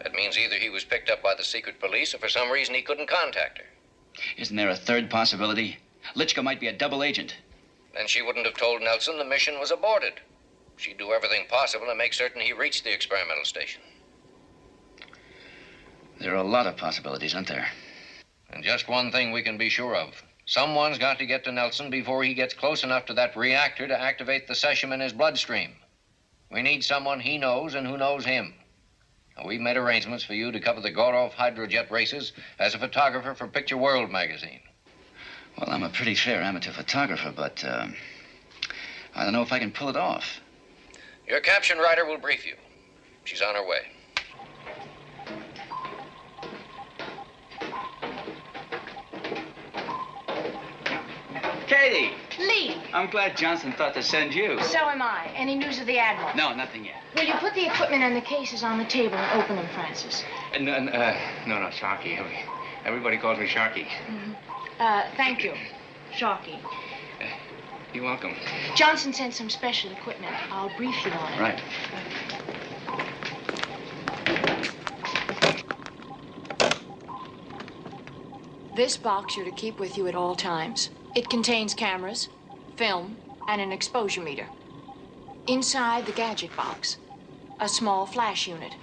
That means either he was picked up by the secret police or for some reason he couldn't contact her. Isn't there a third possibility? Litchka might be a double agent. Then she wouldn't have told Nelson the mission was aborted. She'd do everything possible to make certain he reached the experimental station. There are a lot of possibilities, aren't there? And just one thing we can be sure of. Someone's got to get to Nelson before he gets close enough to that reactor to activate the cesium in his bloodstream. We need someone he knows and who knows him. Now, we've made arrangements for you to cover the Gorov hydrojet races as a photographer for Picture World magazine. Well, I'm a pretty fair amateur photographer, but I don't know if I can pull it off. Your caption writer will brief you. She's on her way. Katie! Lee! I'm glad Johnson thought to send you. So am I. Any news of the Admiral? No, nothing yet. Will you put the equipment and the cases on the table and open them, Francis? No, Sharky. Everybody calls me Sharky. Thank you, Sharky. You're welcome. Johnson sent some special equipment. I'll brief you on it. Right. This box you're to keep with you at all times. It contains cameras, film, and an exposure meter. Inside the gadget box, a small flash unit.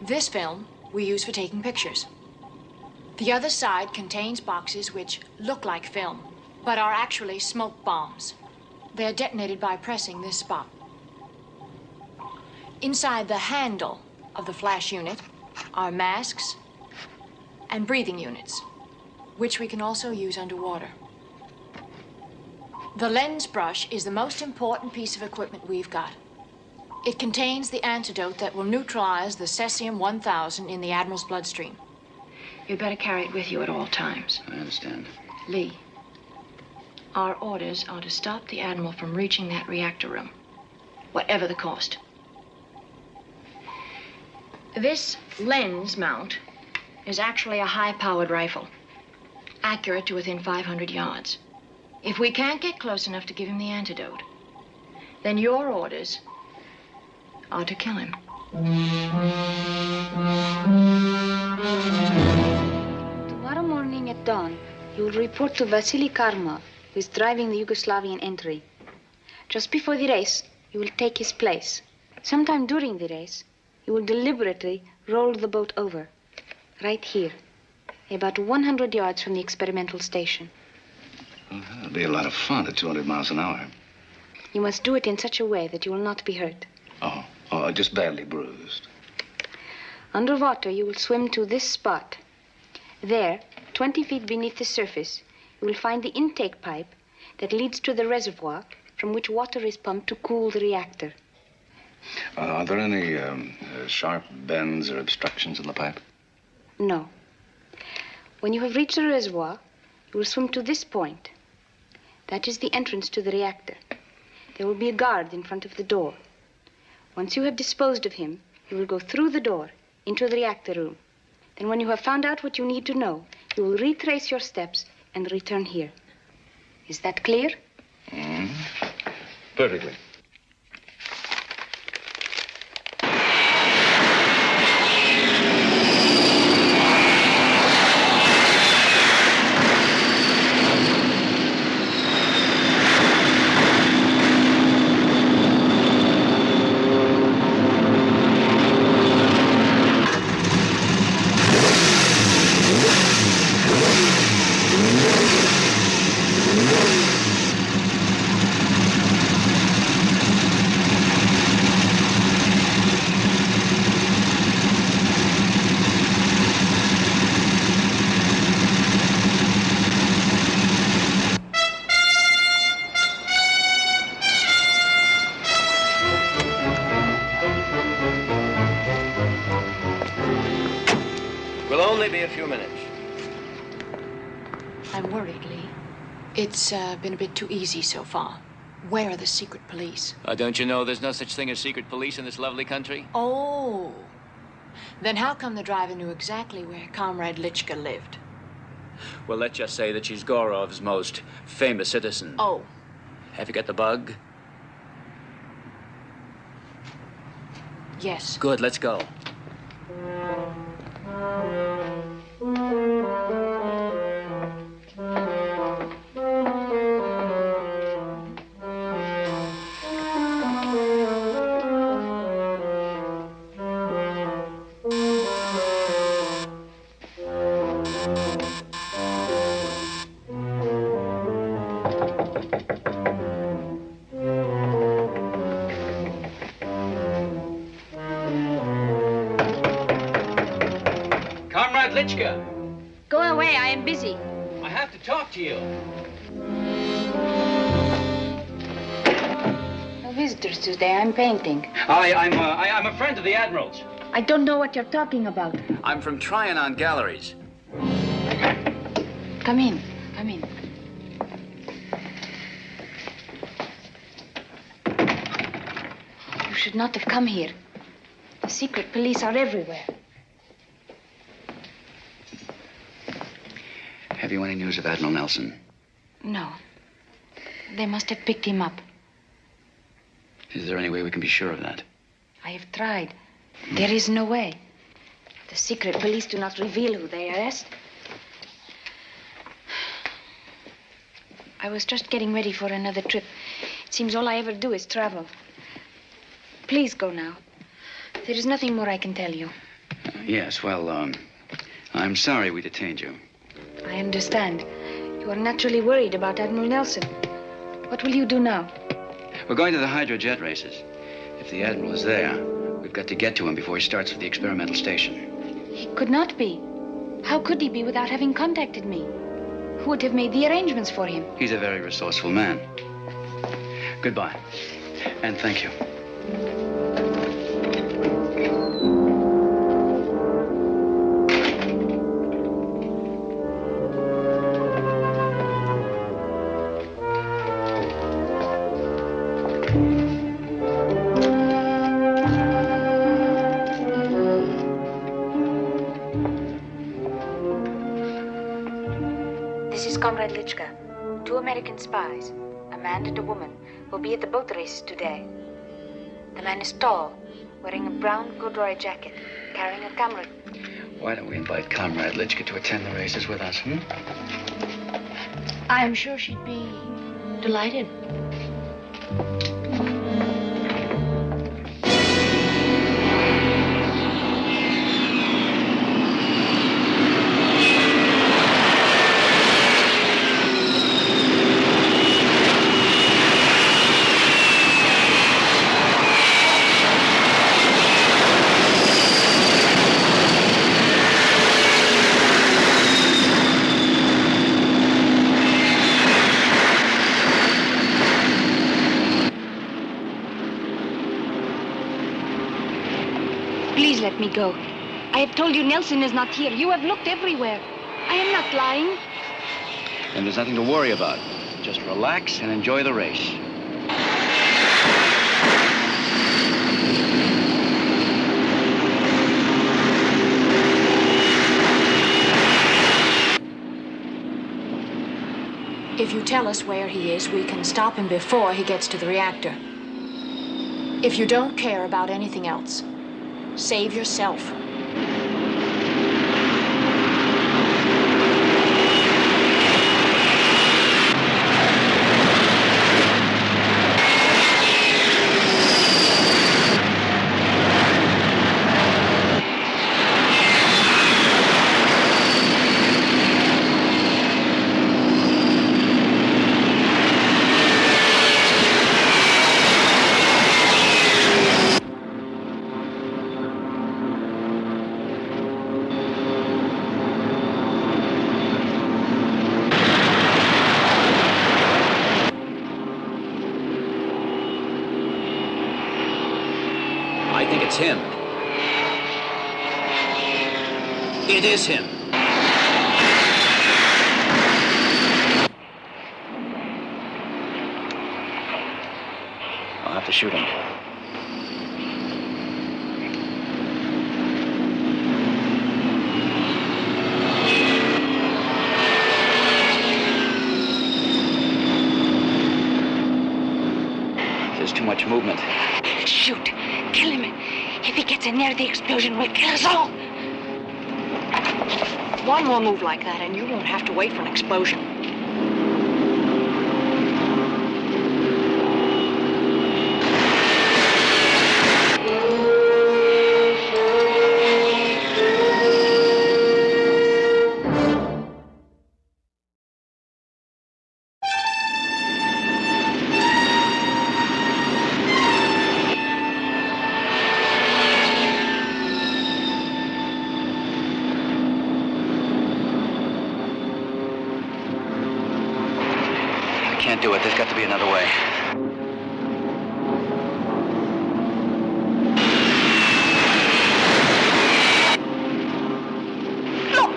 This film we use for taking pictures. The other side contains boxes which look like film, but are actually smoke bombs. They're detonated by pressing this spot. Inside the handle of the flash unit are masks and breathing units, which we can also use underwater. The lens brush is the most important piece of equipment we've got. It contains the antidote that will neutralize the cesium-1000 in the Admiral's bloodstream. You'd better carry it with you at all times. I understand. Lee, our orders are to stop the Admiral from reaching that reactor room, whatever the cost. This lens mount is actually a high-powered rifle, accurate to within 500 yards. If we can't get close enough to give him the antidote, then your orders are to kill him. Tomorrow morning at dawn, you will report to Vasily Karmov, who is driving the Yugoslavian entry. Just before the race, you will take his place. Sometime during the race, you will deliberately roll the boat over, right here, about 100 yards from the experimental station. Well, that'll be a lot of fun at 200 miles an hour. You must do it in such a way that you will not be hurt. Oh, just badly bruised. Underwater, you will swim to this spot. There, 20 feet beneath the surface, you will find the intake pipe that leads to the reservoir from which water is pumped to cool the reactor. Are there any sharp bends or obstructions in the pipe? No. When you have reached the reservoir, you will swim to this point. That is the entrance to the reactor. There will be a guard in front of the door. Once you have disposed of him, you will go through the door into the reactor room. Then when you have found out what you need to know, you will retrace your steps and return here. Is that clear? Perfectly. Be a few minutes. I'm worried, Lee. It's been a bit too easy so far. Where are the secret police? Don't you know there's no such thing as secret police in this lovely country? Oh. Then how come the driver knew exactly where Comrade Lichka lived? Well, let's just say that she's Gorov's most famous citizen. Oh. Have you got the bug? Yes. Good, let's go. Go away, I am busy. I have to talk to you. No visitors today, I'm painting. I'm a friend of the Admiral's. I don't know what you're talking about. I'm from Trianon Galleries. Come in, come in. You should not have come here. The secret police are everywhere. Have you any news of Admiral Nelson? No. They must have picked him up. Is there any way we can be sure of that? I have tried. There is no way. The secret police do not reveal who they arrest. I was just getting ready for another trip. It seems all I ever do is travel. Please go now. There is nothing more I can tell you. Yes, well, I'm sorry we detained you. I understand. You are naturally worried about Admiral Nelson. What will you do now? We're going to the hydrojet races. If the Admiral is there, we've got to get to him before he starts with the experimental station. He could not be. How could he be without having contacted me? Who would have made the arrangements for him? He's a very resourceful man. Goodbye. And thank you. This is Comrade Lichka. 2 American spies, a man and a woman, will be at the boat races today. The man is tall, wearing a brown corduroy jacket, carrying a camera. Why don't we invite Comrade Lichka to attend the races with us, hmm? I am sure she'd be delighted. Please let me go. I have told you Nelson is not here. You have looked everywhere. I am not lying. And there's nothing to worry about. Just relax and enjoy the race. If you tell us where he is, we can stop him before he gets to the reactor. If you don't care about anything else, save yourself. I think it's him. It is him. I'll have to shoot him. There's too much movement. Shoot. Kill him. If he gets in near the explosion, we'll kill us all. One more move like that, and you won't have to wait for an explosion. Can't do it. There's got to be another way. Look!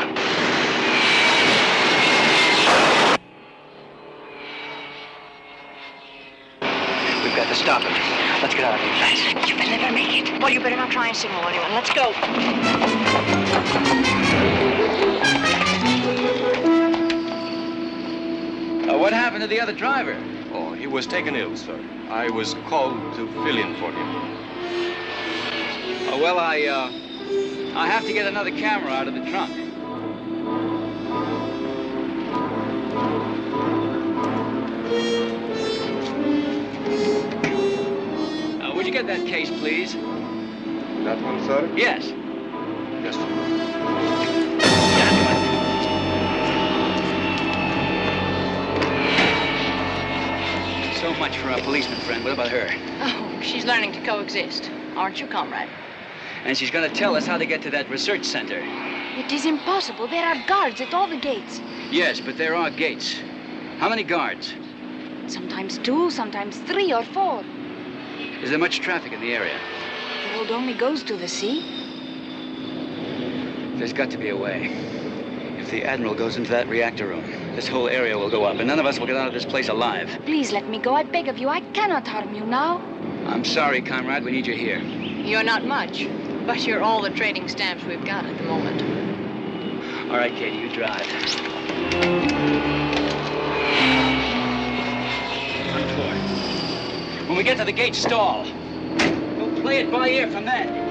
We've got to stop him. Let's get out of here fast. You will never make it. Well, you better not try and signal anyone. Let's go. What happened to the other driver? Oh, he was taken ill, sir. I was called to fill in for him. Oh, well, I have to get another camera out of the trunk. Would you get that case, please? That one, sir? Yes. Yes, sir. much for our policeman friend. What about her? Oh, she's learning to coexist. Aren't you, comrade? And she's going to tell us how to get to that research center. It is impossible. There are guards at all the gates. Yes, but there are gates. How many guards? Sometimes 2, sometimes 3 or 4. Is there much traffic in the area? The road only goes to the sea. There's got to be a way. If the Admiral goes into that reactor room, this whole area will go up, and none of us will get out of this place alive. Please let me go. I beg of you. I cannot harm you now. I'm sorry, comrade. We need you here. You're not much, but you're all the trading stamps we've got at the moment. All right, Katie, you drive. On 4. When we get to the gate, stall. We'll play it by ear from then.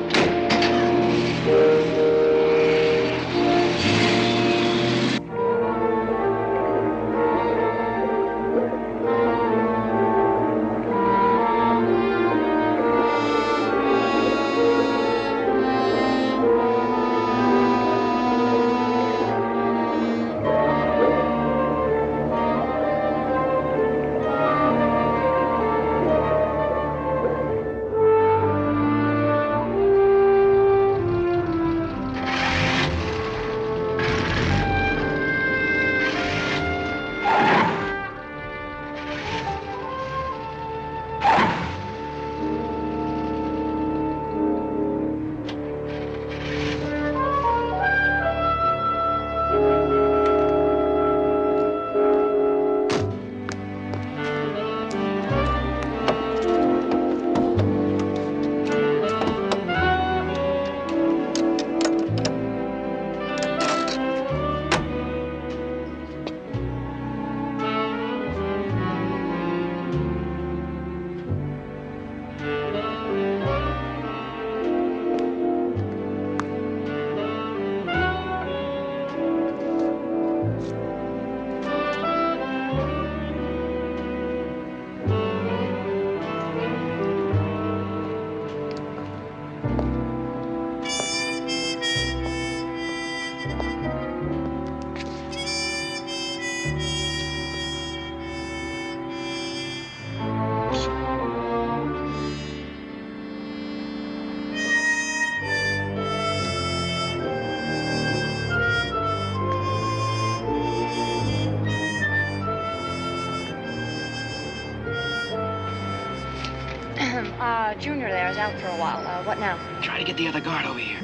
Junior there is out for a while. What now? Try to get the other guard over here.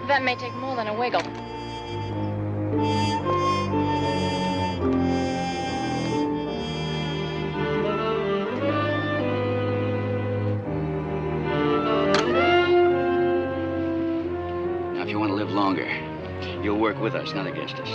That may take more than a wiggle. Now, if you want to live longer, you'll work with us, not against us.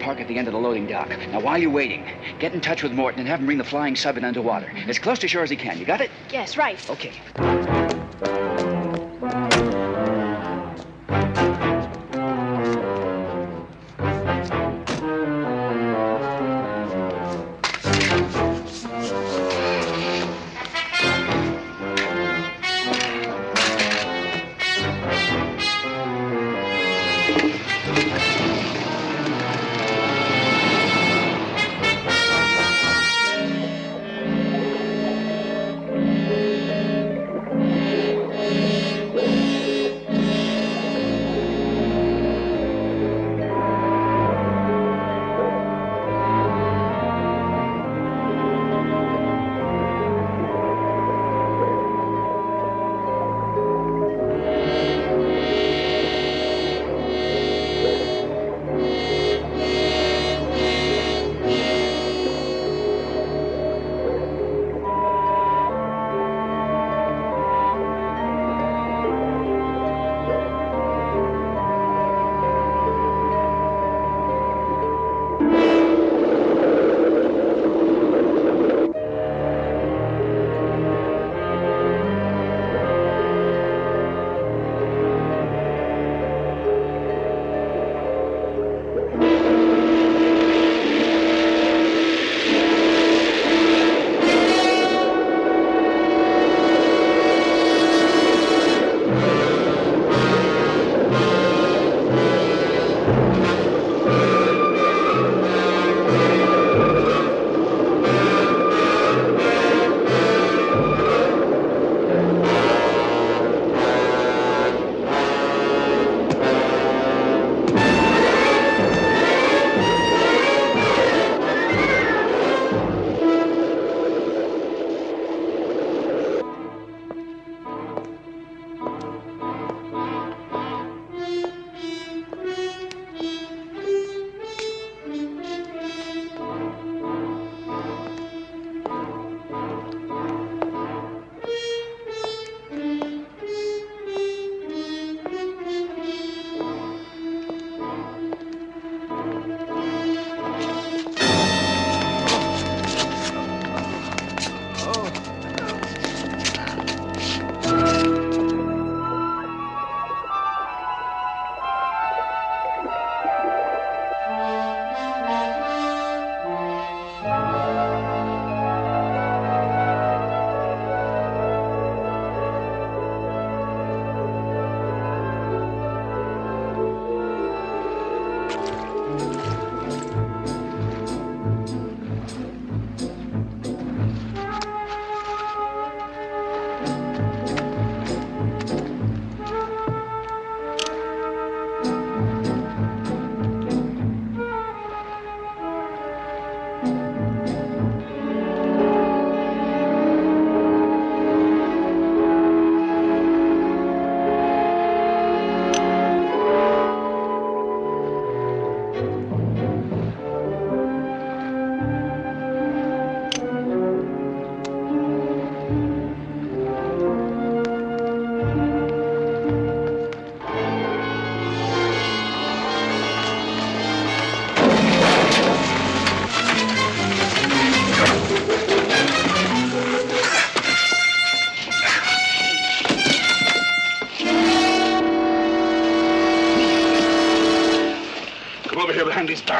Park at the end of the loading dock. Now, while you're waiting, get in touch with Morton and have him bring the flying sub in underwater. As close to shore as he can. You got it? Yes, right. Okay.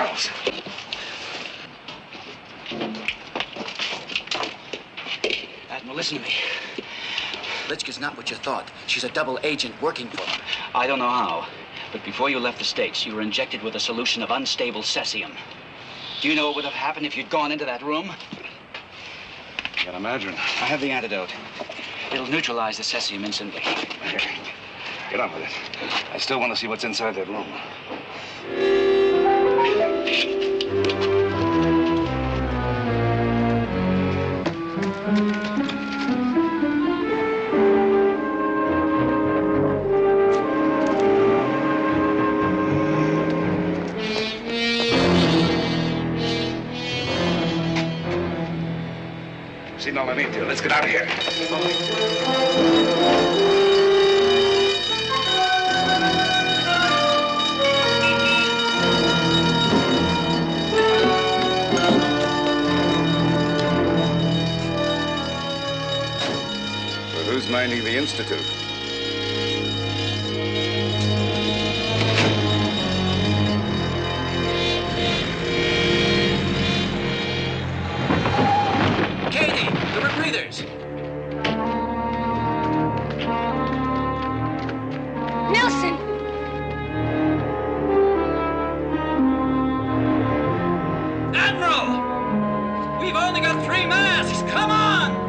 Charles! Admiral, listen to me. Litchka's not what you thought. She's a double agent working for him. I don't know how, but before you left the States, you were injected with a solution of unstable cesium. Do you know what would have happened if you'd gone into that room? I can imagine. I have the antidote. It'll neutralize the cesium instantly. Here. Get on with it. I still want to see what's inside that room. See, no, I need to. Let's get out of here. Well, who's minding the Institute? Katie, the rebreathers. Nelson! Admiral! We've only got 3 masks. Come on!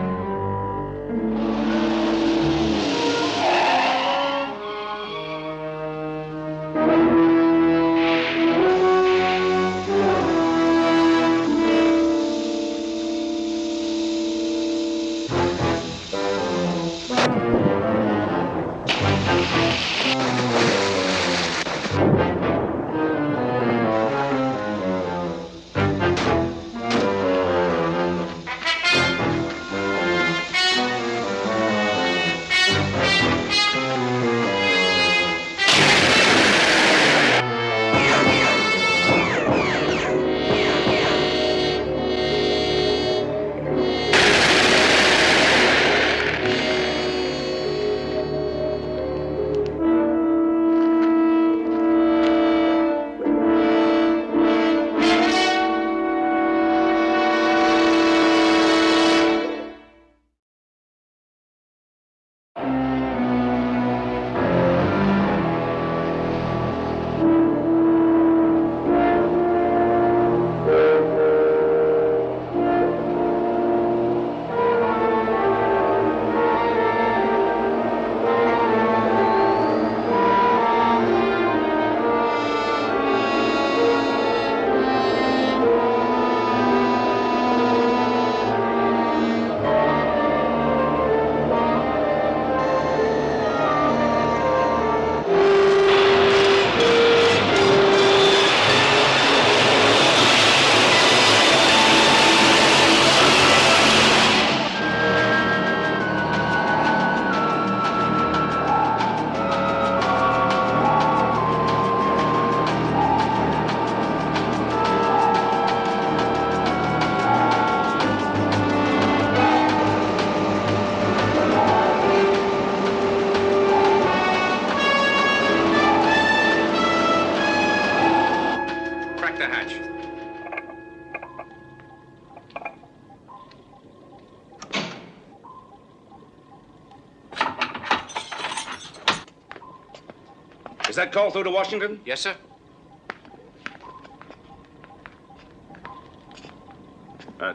Is that call through to Washington? Yes, sir.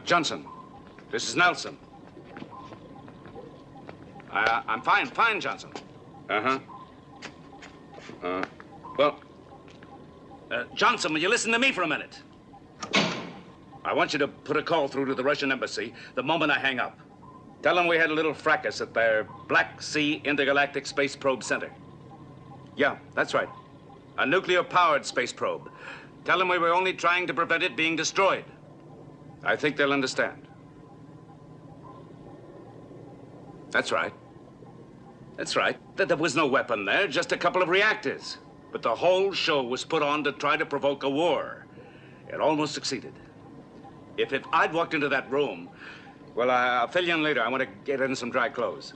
Johnson, this is Nelson. I'm fine, Johnson. Johnson, will you listen to me for a minute? I want you to put a call through to the Russian embassy the moment I hang up. Tell them we had a little fracas at their Black Sea Intergalactic Space Probe Center. Yeah, that's right. A nuclear-powered space probe. Tell them we were only trying to prevent it being destroyed. I think they'll understand. That's right. That's right. There was no weapon there, just a couple of reactors. But the whole show was put on to try to provoke a war. It almost succeeded. If I'd walked into that room, well, I'll fill you in later. I want to get in some dry clothes.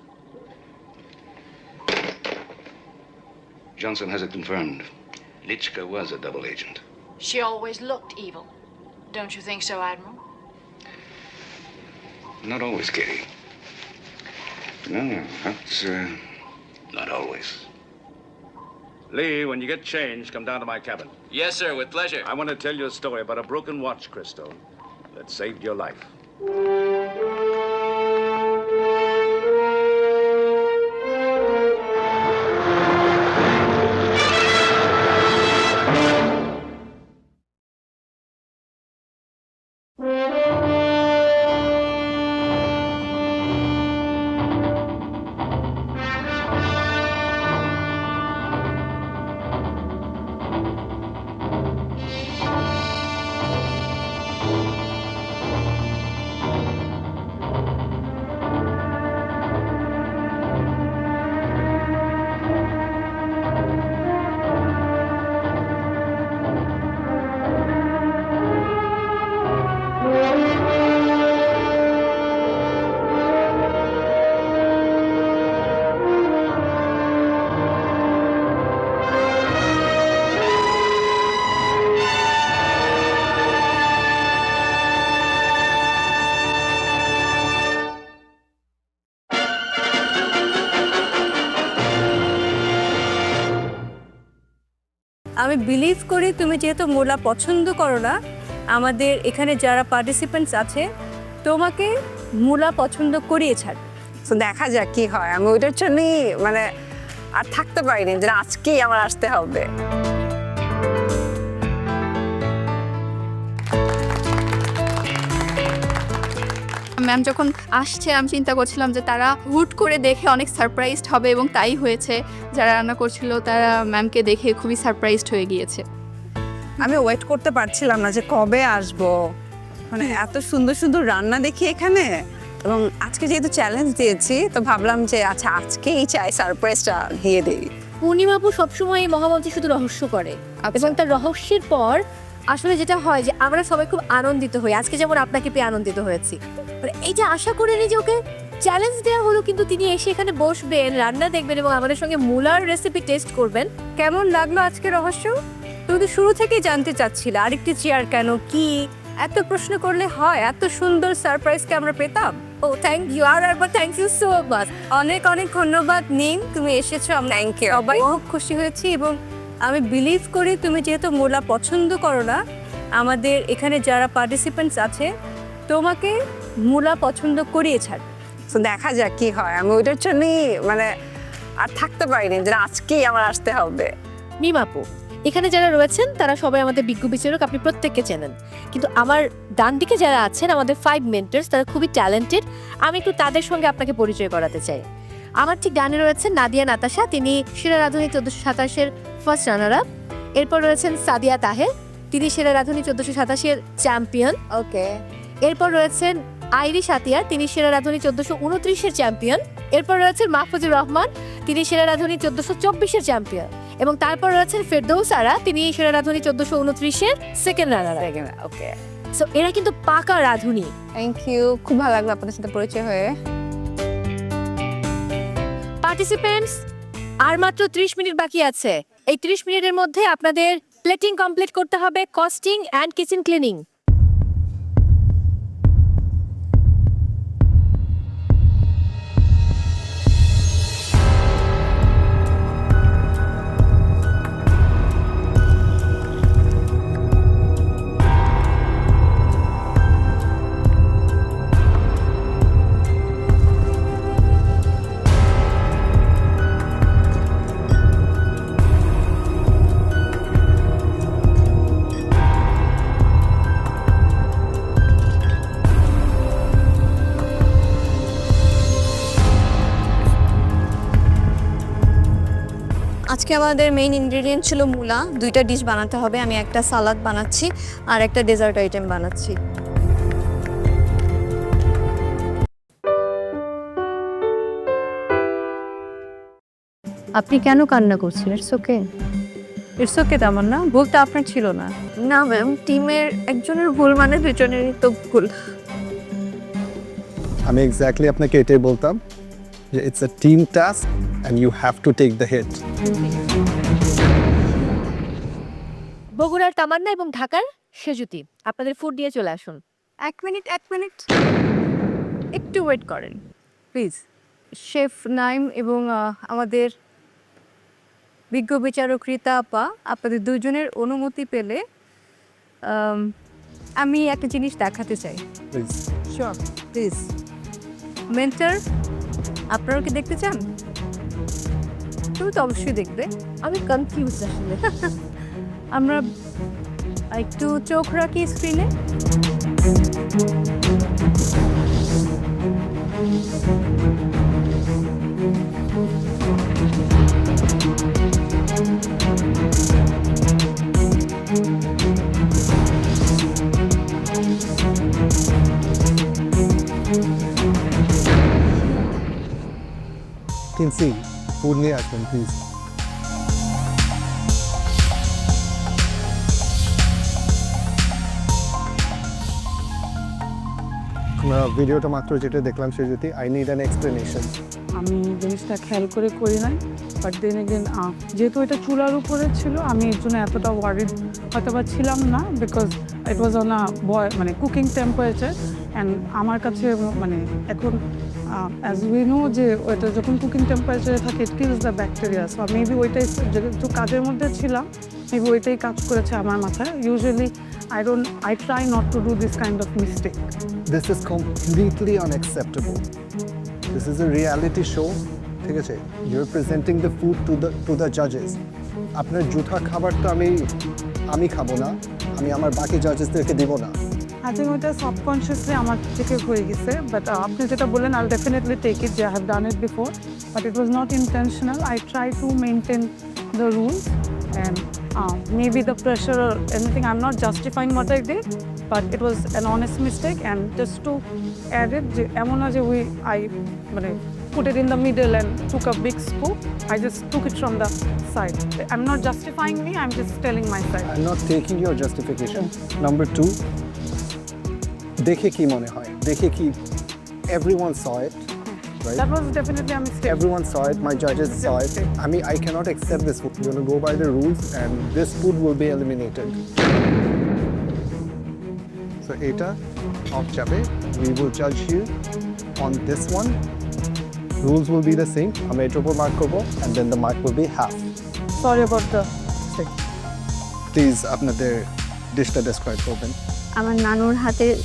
Johnson has it confirmed. Litchka was a double agent. She always looked evil. Don't you think so, Admiral? Not always, Katie. No, that's, not always. Lee, when you get changed, come down to my cabin. Yes, sir, with pleasure. I want to tell you a story about a broken watch crystal that saved your life. আমি believe করি তুমি যেহেতু মোলা পছন্দ করো না, আমাদের এখানে যারা পার্টিসিপেন্টস আছে তোমাকে মোলা পছন্দ করিয়ে ছাড়। তো দেখা যাক কি হয়। আমি ওইটার জন্যই মানে আর থাকতে পারিনি যে আজকেই আমার আসতে হবে। ম্যাম যখন আসছে আমি চিন্তা করছিলাম যে তারা হুট করে দেখে অনেক সারপ্রাইজড হবে, এবং তাই হয়েছে। যারা রান্না করছিল তারা ম্যামকে দেখে খুবই সারপ্রাইজড হয়ে গিয়েছে। আমি ওয়েট করতে পারছিলাম না যে কবে আসবো, মানে এত সুন্দর সুন্দর রান্না দেখি এখানে। এবং আজকে যেহেতু চ্যালেঞ্জ দিয়েছি তো ভাবলাম যে আচ্ছা আজকেই চাই সারপ্রাইজটা দিয়ে দিই। পূর্ণিমাপু সবসময় এই মহামন্ত্রী শুধু রহস্য করে, এবং তার রহস্যের পর আসলে যেটা হয় যে আমরা সবাই খুব আনন্দিত হই। আজকে যেমন আপনাকে পেয়ে আনন্দিত হয়েছি। এই যে আশা করিনি যে ওকে চ্যালেঞ্জ দেওয়া হলো, কিন্তু তিনি এসে এখানে বসবেন, রান্না দেখবেন এবং আমাদের সঙ্গে মুলার রেসিপি টেস্ট করবেন। কেমন লাগলো আজকে রহস্য? তুমি তো শুরু থেকেই জানতে চাচ্ছিলে আরেকটি চেয়ার কেন, কি এত প্রশ্ন করলে হয়? এত সুন্দর সারপ্রাইজকে আমরা পেতাম। ও থ্যাংক ইউ, আর একবার থ্যাংক ইউ সো মাচ। অনেক অনেক ধন্যবাদ নিন, তুমি এসেছো, আমরা সবাই খুব খুশি হয়েছি। এবং আমি বিলিভ করি তুমি যেহেতু মোলা পছন্দ করো না, আমাদের এখানে যারা পার্টিসিপেন্টস আছে তোমাকে মোলা পছন্দ করিয়ে ছাড়। তো দেখা যাক কি হয়। আমি ওইটার জন্যই মানে আর থাকতে পারিনি যে আজকেই আমার আসতে হবে। মিমাপু, এখানে যারা রয়েছেন তারা সবাই আমাদের বিজ্ঞ বিচারক, আপনি প্রত্যেককে চেনেন। কিন্তু আমার ডান দিকে যারা আছেন আমাদের 5 মেন্টরস, তারা খুবই ট্যালেন্টেড। আমি একটু তাদের সঙ্গে আপনাকে পরিচয় করাতে চাই। আমার ঠিক ডানে রয়েছেন নাদিয়া নাতাশা, তিনি সেরা রাঁধুনি 1427-এর ফার্স্ট রানার আপ। এরপর রয়েছেন সাদিয়া তাহের, তিনি সেরা রাঁধুনি 1427-এর চ্যাম্পিয়ন। ওকে। এরপর রয়েছেন আইরিশ আতিয়ার, তিনি সেরা রাঁধুনি 1429-এর চ্যাম্পিয়ন। এরপর রয়েছেন মাহফুজুর রহমান, তিনি সেরা রাঁধুনি 1424-এর চ্যাম্পিয়ন। এবং তারপর রয়েছেন ফেরদৌস আরা, তিনি সেরা রাঁধুনি 1429-এর সেকেন্ড রানার। ওকে, সো এরা কিন্তু পাকা রাঁধুনি। থ্যাংক ইউ, খুব ভালো লাগলো আপনাদের সাথে পরিচয় হয়ে। পার্টিসিপেন্টস, আর মাত্র 30 মিনিট বাকি আছে। এই 30 মিনিটের মধ্যে আপনাদের প্লেটিং কমপ্লিট করতে হবে, কস্টিং অ্যান্ড কিচেন ক্লিনিং। আজকে আমাদের মেইন ইনগ্রেডিয়েন্ট ছিল মূলা। 2টা ডিশ বানাতে হবে, আমি একটা সালাদ বানাচ্ছি আর একটা ডেজার্ট আইটেম বানাচ্ছি। আপনি কেন কান্না করছেন? It's okay, it's okay. তেমন না, ভুলটা আপনার ছিল না। না ম্যাম, টিমের একজনের ভুল মানে দুজনেরই তো ভুল। আমি এক্স্যাক্টলি আপনাকে এটাই বলতাম যে it's a team task and you have to take the heat. বগুড়ার তামান্না এবং ঢাকার সেজুতি আপনাদের ফুড নিয়ে চলে আসুন। 1 মিনিট একটু ওয়েট করেন প্লিজ। শেফ নাইম এবং আমাদের বিজ্ঞ বিচারক রীতা আপা, আপনাদের দুজনের অনুমতি পেলে আমি একটা জিনিস দেখাতে চাই। প্লিজ। Sure, please. মেন্টর, আপনারাও কি দেখতে চান? তুমি তো অবশ্যই দেখবে। আমি কনফিউজ আসলে। আমরা একটু চোখ রাখি স্ক্রিনে। কিনসি ফুড নিয়ে আসবেন প্লিজ। আমরা ভিডিওটা মাত্র যেটা দেখলাম Sejuti, I need an explanation. আমি জিনিসটা খেয়াল করি নাই, বাট দেন এগেন যেহেতু এটা চুলার উপরে ছিল আমি এর জন্য এতটা ওয়ারিড হয়তো বা ছিলাম না, বিকজ ইট ওয়াজ অন মানে কুকিং টেম্পারেচার। অ্যান্ড আমার কাছে মানে এখন অ্যাজ উই নো যে ওইটা যখন কুকিং টেম্পারেচারে থাকে it kills the bacteria. So maybe ওইটাই যেহেতু কাজের মধ্যে ছিলাম, মেবি ওইটাই কাজ করেছে আমার মাথায়। Usually I try not to do this kind of mistake. This is completely unacceptable. This is a reality show. ঠিক আছে, you're presenting the food to the judges. আপনার জুথা খাবার তো আমি খাবো না, আমি আমার বাকি জাজেসদেরকে দিব না। I think ওটা সাবকনশিয়াসলি আমার থেকে হয়ে গেছে, বাট আপনি যেটা বললেন I'll definitely take it. I have done it before, but it was not intentional. I try to maintain the rules, and maybe the pressure or anything, I'm not justifying what I did, but it was an honest mistake. And just to add it, I put it in the middle and took a big scoop. I just took it from the side. I'm not justifying me, I'm just telling my side. I'm not taking your justification. Number 2, দেখে কি মনে হয়, দেখে কি everyone saw it, right? That was definitely a mistake. Everyone saw it, my judges saw it. I cannot accept this food. You're going to go by the rules and this food will be eliminated. So এটা off যাবে. We will judge you on this one. Rules will be the same. আমরা এটার উপর mark করবো and then the mark will be half. Sorry about the mistake. Please আপনাদের ডিশটা describe করবেন। আমার নানুর হাতের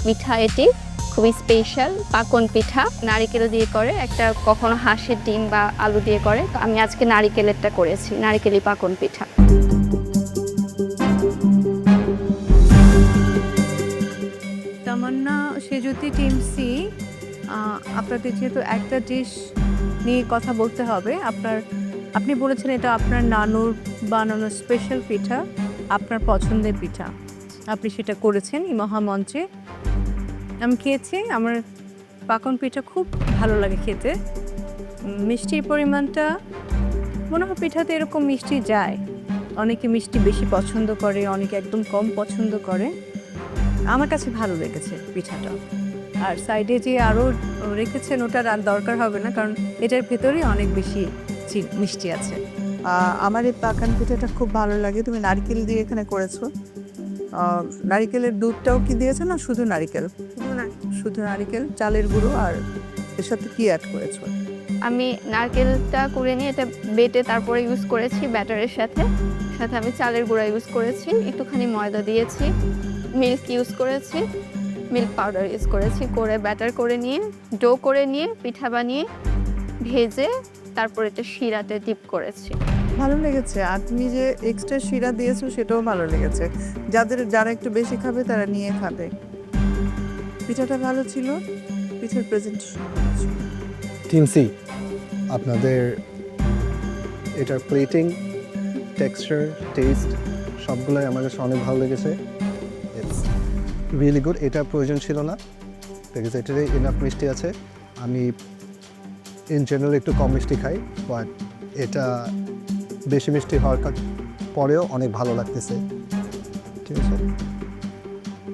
পিঠা এটি খুবই স্পেশাল পাকন পিঠা, নারিকেল দিয়ে করে, একটা কখনো হাঁসের ডিম বা আলু দিয়ে করে। তো আমি আজকে নারিকেলেরটা করেছি, নারিকেলি পাকন পিঠা। তামান্না, সেজুতি, টিম সি, আপনাদের যেহেতু একটা ডিশ নিয়ে কথা বলতে হবে, আপনি বলেছেন এটা আপনার নানুর বানানো স্পেশাল পিঠা, আপনার পছন্দের পিঠা, আপনি সেটা করেছেন এই মহামঞ্চে। আমি খেয়েছি, আমার পাকন পিঠা খুব ভালো লাগে খেতে। মিষ্টির পরিমাণটা মনে হয় পিঠাতে এরকম মিষ্টি যায়, অনেকে মিষ্টি বেশি পছন্দ করে, অনেকে একদম কম পছন্দ করে। আমার কাছে ভালো লেগেছে পিঠাটা। আর সাইডে যে আরও রেখেছেন ওটার আর দরকার হবে না, কারণ এটার ভেতরেই অনেক বেশি মিষ্টি আছে। আমার এই পাকান পিঠাটা খুব ভালো লাগে। তুমি নারকেল দিয়ে এখানে করেছো, নারিকেলের দুধটাও কি দিয়েছো না শুধু নারিকেল? শুধু নারিকেল, চালের গুঁড়ো, আর এর সাথে কি অ্যাড করেছো? আমি নারকেলটা করে নিয়ে এটা বেটে তারপরে ইউজ করেছি ব্যাটারের সাথে আমি চালের গুঁড়া ইউজ করেছি, একটুখানি ময়দা দিয়েছি, মিল্ক ইউজ করেছি, মিল্ক পাউডার ইউজ করেছি, করে ব্যাটার করে নিয়ে ডো করে নিয়ে পিঠা বানিয়ে ভেজে তারপর এটা শিরাতে ডিপ করেছি। ভালো লেগেছে। আর তুমি যে এক্সট্রা শিরা দিয়েছো সেটাও ভালো লেগেছে। যারা একটু বেশি খাবে তারা নিয়ে খাবে। পিঠাটা ভালো ছিল, পিঠার প্রেজেন্টেশন ভালো ছিল। টিম সি, আপনাদের এটার প্লেটিং, টেক্সচার, টেস্ট সবগুলোই আমার কাছে অনেক ভালো লেগেছে। It's really good. এটা প্রয়োজন ছিল না, দেখেছে এটাতে ইনাফ মিষ্টি আছে। আমি ইন জেনারেল একটু কম মিষ্টি খাই, বাট এটা বেশি মিষ্টি হওয়ার পরেও অনেক ভালো লাগতেছে। ঠিক আছে,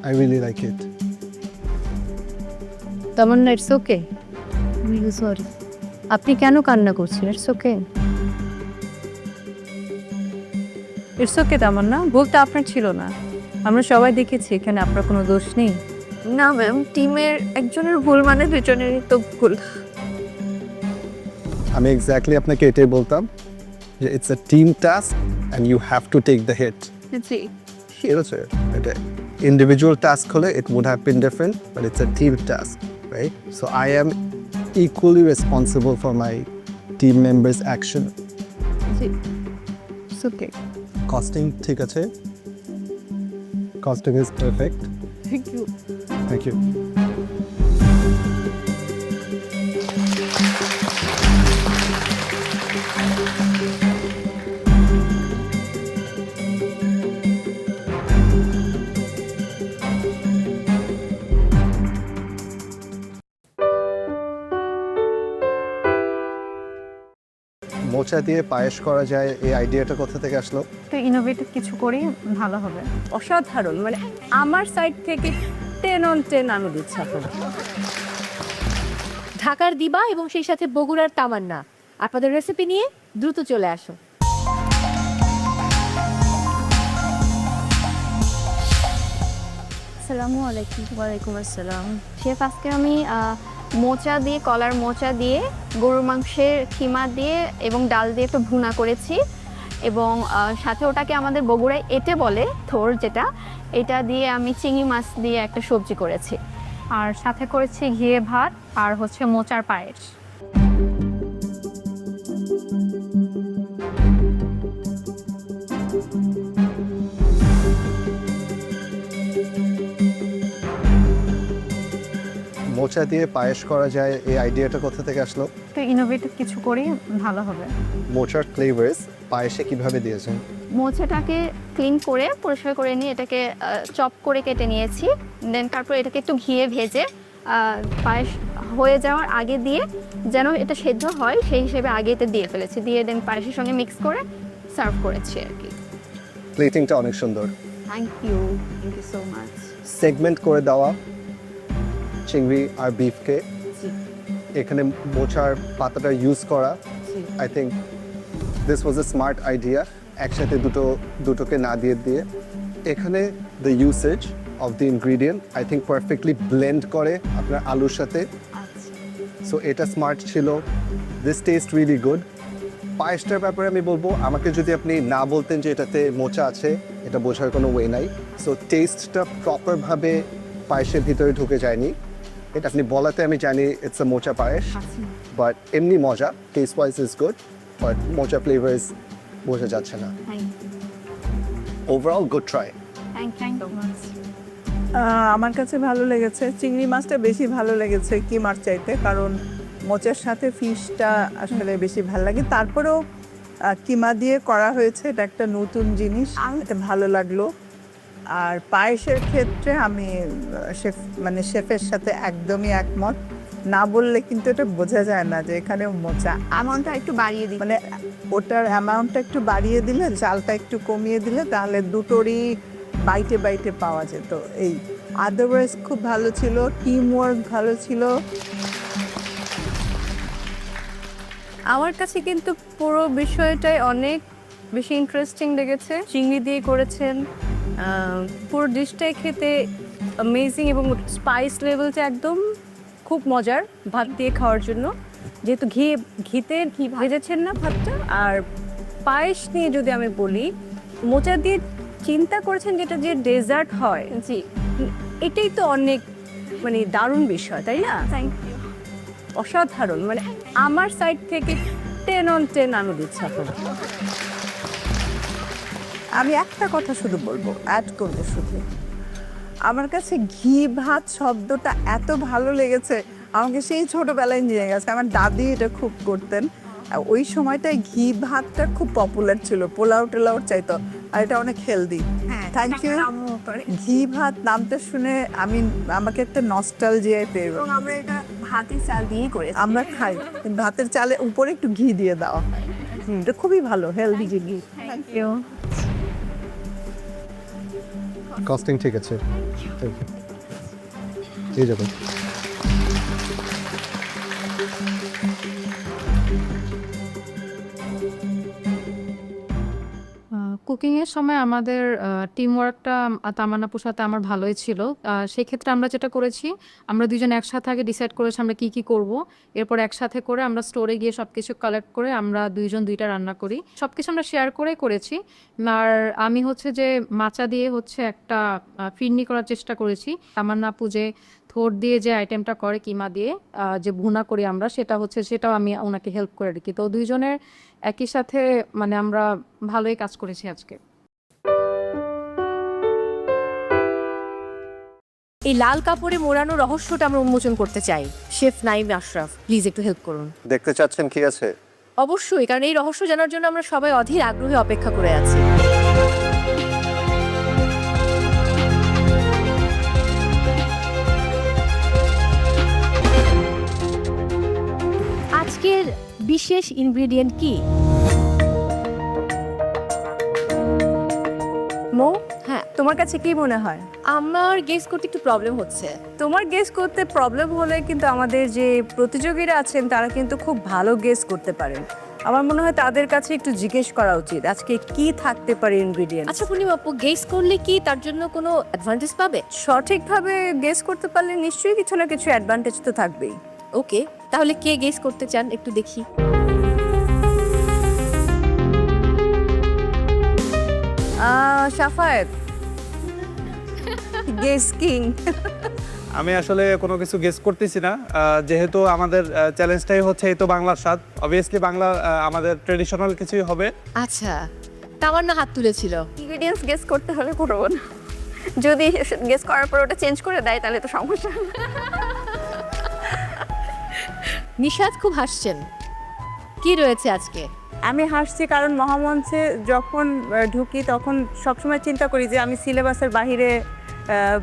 I really like it. Tamanna, it's okay, sorry. আপনি কেন কান্না করছেন? It's okay. ইটস ওকে তামান্না, ভুলটা আপনার ছিল না। আমরা সবাই দেখেছি এখানে আপনার কোনো দোষ নেই। না ম্যাম, টিমের একজনের ভুল মানে দুজনেরই তো ভুল। আমি এক্স্যাক্টলি আপনাকে এটাই বলতাম যে it's a team task and you have to take the heat. জি। হচ্ছে এটা ইন্ডিভিজুয়াল টাস্ক হলে it would have been different, but it's a team task, right? So I am equally responsible for my team members' action. জি, it's okay. Costing ঠিক আছে? Costing is perfect. Thank you. Thank you. মোচা দিয়ে পায়েস করা যায়, এই আইডিয়াটা কোথা থেকে আসলো? তো ইনোভেটিভ কিছু করি ভালো হবে। অসাধারণ, মানে আমার সাইড থেকে 10 on 10 আমি দিচ্ছি আপনাকে। ঢাকার দিবা এবং সেই সাথে বগুড়ার তামান্না আপনাদের রেসিপি নিয়ে দ্রুত চলে আসো। আসসালামু আলাইকুম। ওয়ালাইকুম আসসালাম। শেফ, আজকে আমি মোচা দিয়ে, কলার মোচা দিয়ে, গরুর মাংসের খিমা দিয়ে এবং ডাল দিয়ে একটু ভুনা করেছি এবং সাথে ওটাকে আমাদের বগুড়ায় এটে বলে, থোর যেটা, এটা দিয়ে আমি চিংড়ি মাছ দিয়ে একটা সবজি করেছি। আর সাথে করেছি ঘিয়ে ভাত আর হচ্ছে মোচার পায়েস। মোচা দিয়ে পায়েস করা যায়, এই আইডিয়াটা কোথা থেকে আসলো? তো ইনোভেটিভ কিছু করি ভালো হবে। মোচার ফ্লেভার্স পায়েসে কিভাবে দিয়েছেন? মোচাটাকে ক্লিন করে পরিষ্কার করে নিয়ে এটাকে চপ করে কেটে নিয়েছি, দেন তারপর এটাকে একটু ঘিয়ে ভেজে পায়েস হয়ে যাওয়ার আগে দিয়ে, যেন এটা সেদ্ধ হয় সেই হিসেবে আগে এটা দিয়ে ফেলেছি, দিয়ে দেন পায়েসের সঙ্গে মিক্স করে সার্ভ করেছি আর কি। প্লেটিংটা অনেক সুন্দর। Thank you so much. Segment করে দেওয়া চিংড়ি আর বিফকে এখানে মোচার পাতাটা ইউজ করা, I think this was a smart idea. একসাথে দুটোকে না দিয়ে এখানে the usage of the ingredient I think perfectly blend করে আপনার আলুর সাথে। সো এটা স্মার্ট ছিল। This taste really good. পায়েসটার ব্যাপারে আমি বলবো, আমাকে যদি আপনি না বলতেন যে এটাতে মোচা আছে, এটা বোঝার কোনো ওয়ে নাই। সো টেস্টটা প্রপারভাবে পায়েসের ভিতরে ঢুকে যায়নি। এটা আপনি বলাতে আমি জানি ইটস আ মোচা পায়েস, বাট এমনি মজা, taste wise is good, but mocha flavours বোঝা যাচ্ছে না। Overall good try. Thank you much. আমার কাছে ভালো লেগেছে, চিংড়ি মাছটা বেশি ভালো লেগেছে কিমার চাইতে, কারণ মোচার সাথে ফিশটা আসলে বেশি ভালো লাগে। তারপরেও কিমা দিয়ে করা হয়েছে, এটা একটা নতুন জিনিস, এটা ভালো লাগলো। আর পায়েসের ক্ষেত্রে আমি শেফের সাথে একদমই একমত। না বললে কিন্তু এটা বোঝা যায় না যে এখানে মোচা। অ্যামাউন্টটা একটু বাড়িয়ে দিই, মানে ওটার অ্যামাউন্টটা একটু বাড়িয়ে দিলে, চালটা একটু কমিয়ে দিলে, তাহলে দুটোরই বাইটে বাইটে পাওয়া যেত। এই আদারওয়াইজ খুব ভালো ছিল, টিম ওয়ার্ক ভালো ছিল। আমার কাছে কিন্তু পুরো বিষয়টাই অনেক বেশি ইন্টারেস্টিং লেগেছে। চিংড়ি দিয়ে করেছেন, পুরো ডিশটাই খেতে অ্যামেজিং এবং স্পাইস লেভেলটা একদম খুব মজার ভাত দিয়ে খাওয়ার জন্য, যেহেতু ঘিতে ভেজেছেন না ভাতটা। আর পায়েস নিয়ে যদি আমি বলি, মোচা দিয়ে চিন্তা করেছেন যেটা যে ডেজার্ট হয়, জি, এটাই তো অনেক মানে দারুণ বিষয়, তাই না? Thank you. অসাধারণ, মানে আমার সাইড থেকে 10 on 10 আমি দিচ্ছি আপনাকে। আমি একটা কথা শুধু বলবো, অ্যাড করবো শুধু, আমার কাছে ঘি ভাত শব্দটা এত ভালো লেগেছে, আমাকে সেই ছোটোবেলায় নিয়ে গেছে। আমার দাদি এটা খুব করতেন, ওই সময়টায় ঘি ভাতটা খুব পপুলার ছিল, পোলাও টোলাওর চাইতো, আর এটা অনেক হেলদি। Thank you. ঘি ভাত নামটা শুনে আমাকে একটা নস্টালজিয়ায় পেয়ে গেল। আমরা এটা ভাতের চাল দিয়েই করেছি, আমরা খাই, ভাতের চালে উপরে একটু ঘি দিয়ে দেওয়া হয়। এটা খুবই ভালো, হেলদি ঘি। Thank you. কস্টিং ঠিক আছে, এই যাবেন। কুকিংয়ের সময় আমাদের টিম ওয়ার্কটা তামান্নাপুর সাথে আমার ভালোই ছিল। সেক্ষেত্রে আমরা যেটা করেছি, আমরা দুজন একসাথে আগে ডিসাইড করেছি আমরা কি কি করব। এরপর একসাথে করে আমরা স্টোরে গিয়ে সবকিছু কালেক্ট করে আমরা দুইজন দুইটা রান্না করি। সবকিছু আমরা শেয়ার করে করেছি। আর আমি হচ্ছে যে মাচা দিয়ে হচ্ছে একটা ফিরনি করার চেষ্টা করেছি। তামান্নাপু যে থোড় দিয়ে যে আইটেমটা করে কিমা দিয়ে যে ভুনা করি আমরা, সেটাও আমি ওনাকে হেল্প করে রাখি। তো দুইজনের একই সাথে মানে আমরা ভালোই কাজ করেছি আজকে। এই লাল কাপড়ে মোড়ানো রহস্যটা আমরা উন্মোচন করতে চাই। শেফ নাইম আশরাফ, প্লিজ একটু হেল্প করুন। দেখতে চাচ্ছেন কি আছে? অবশ্যই, কারণ এই রহস্য জানার জন্য আমরা সবাই অধীর আগ্রহে অপেক্ষা করে আছি। আজকের বিশেষ ইনগ্রেডিয়েন্ট কি? মো, হ্যাঁ, তোমার কাছে কি মনে হয়? আমার গেস করতে একটু প্রবলেম হচ্ছে। তোমার গেস করতে প্রবলেম হলে কিন্তু আমাদের যে প্রতিযোগীরা আছেন তারা কিন্তু খুব ভালো গেস করতে পারেন। আমার মনে হয় তাদের কাছে একটু জিজ্ঞেস করা উচিত আজকে কি থাকতে পারে ইনগ্রেডিয়েন্ট। আচ্ছা পূর্ণিমা আপু, গেস করলে কি তার জন্য কোনো অ্যাডভান্টেজ পাবে? সঠিকভাবে গেস করতে পারলে নিশ্চয়ই কিছু না কিছু অ্যাডভান্টেজ তো থাকবেই। ওকে, তাহলে কে গেস করতে চান একটু দেখি। Safayet, guess king. আমি আসলে কোনো কিছু গেস করতেছি না, যেহেতু আমাদের চ্যালেঞ্জটাই হচ্ছে এই তো বাংলার স্বাদ। অবভিয়াসলি বাংলা আমাদের ট্রেডিশনাল কিছুই হবে। আচ্ছা, তামান্না হাত তুলেছিল। ইনগ্রেডিয়েন্টস গেস করতে হলে করবো না, যদি গেস করার পর ওটা চেঞ্জ করে দেয় তাহলে তো সমস্যা। নিশাদ খুব হাসছেন, কি রয়েছে আজকে? আমি হাসছি কারণ মহামঞ্চে যখন ঢুকি তখন সবসময় চিন্তা করি যে আমি সিলেবাসের বাহিরে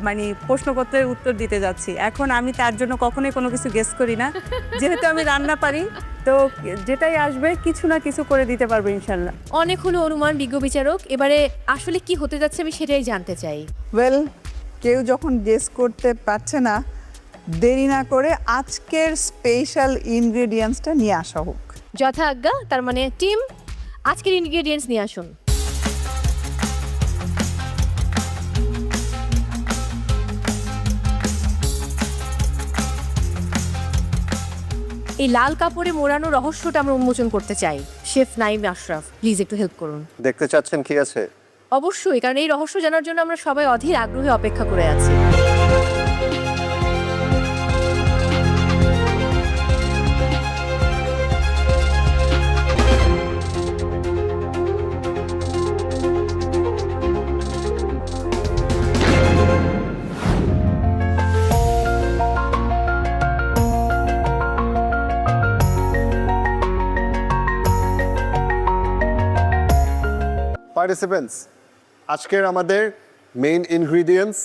মানে প্রশ্নপত্রের উত্তর দিতে যাচ্ছি। এখন আমি তার জন্য কখনোই কোনো কিছু গেস করি না, যেহেতু আমি রান্না পারি তো যেটাই আসবে কিছু না কিছু করে দিতে পারবো ইনশাল্লাহ। অনেক হলো অনুমান বিজ্ঞ বিচারক, এবারে আসলে কি হতে যাচ্ছে আমি সেটাই জানতে চাই। ওয়েল, কেউ যখন গেস করতে পারছে না, দেরি না করে আজকের স্পেশাল ইনগ্রেডিয়েন্টসটা নিয়ে আসা হোক। যথা আজ্ঞা, তার মানে টিম আজকের ইনগ্রেডিয়েন্টস নিয়ে আসুন। এই লাল কাপড়ে মোড়ানো রহস্যটা আমরা উন্মোচন করতে চাই। শেফ নাইম আশরাফ, প্লিজ একটু হেল্প করুন। দেখতে চাচ্ছেন কি আছে? অবশ্যই, কারণ এই রহস্য জানার জন্য আমরা সবাই অধীর আগ্রহে অপেক্ষা করে আছি। পার্টিসিপেন্টস, আজকের আমাদের মেইন ইনগ্রিডিয়েন্টস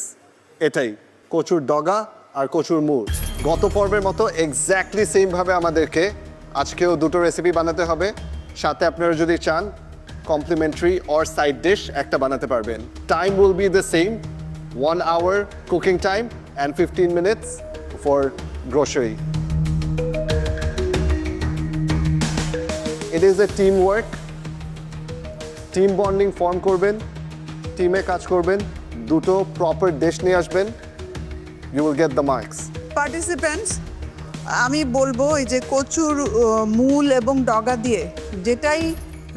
এটাই, কচুর ডগা আর কচুর মুড়। গত পর্বের মতো এক্স্যাক্টলি সেমভাবে আমাদেরকে আজকেও দুটো রেসিপি বানাতে হবে। সাথে আপনারা যদি চান কমপ্লিমেন্টারি অর সাইড ডিশ একটা বানাতে পারবেন। Time will be the same, 1 hour cooking time and 15 minutes for grocery. It is a team work. Team bonding form করবেন, টিমে কাজ করবেন, দুটো প্রপার ডিশ নিয়ে আসবেন, you will get the marks. Participants, আমি বলবো এই যে কচুর মূল এবং ডগা দিয়ে যেটাই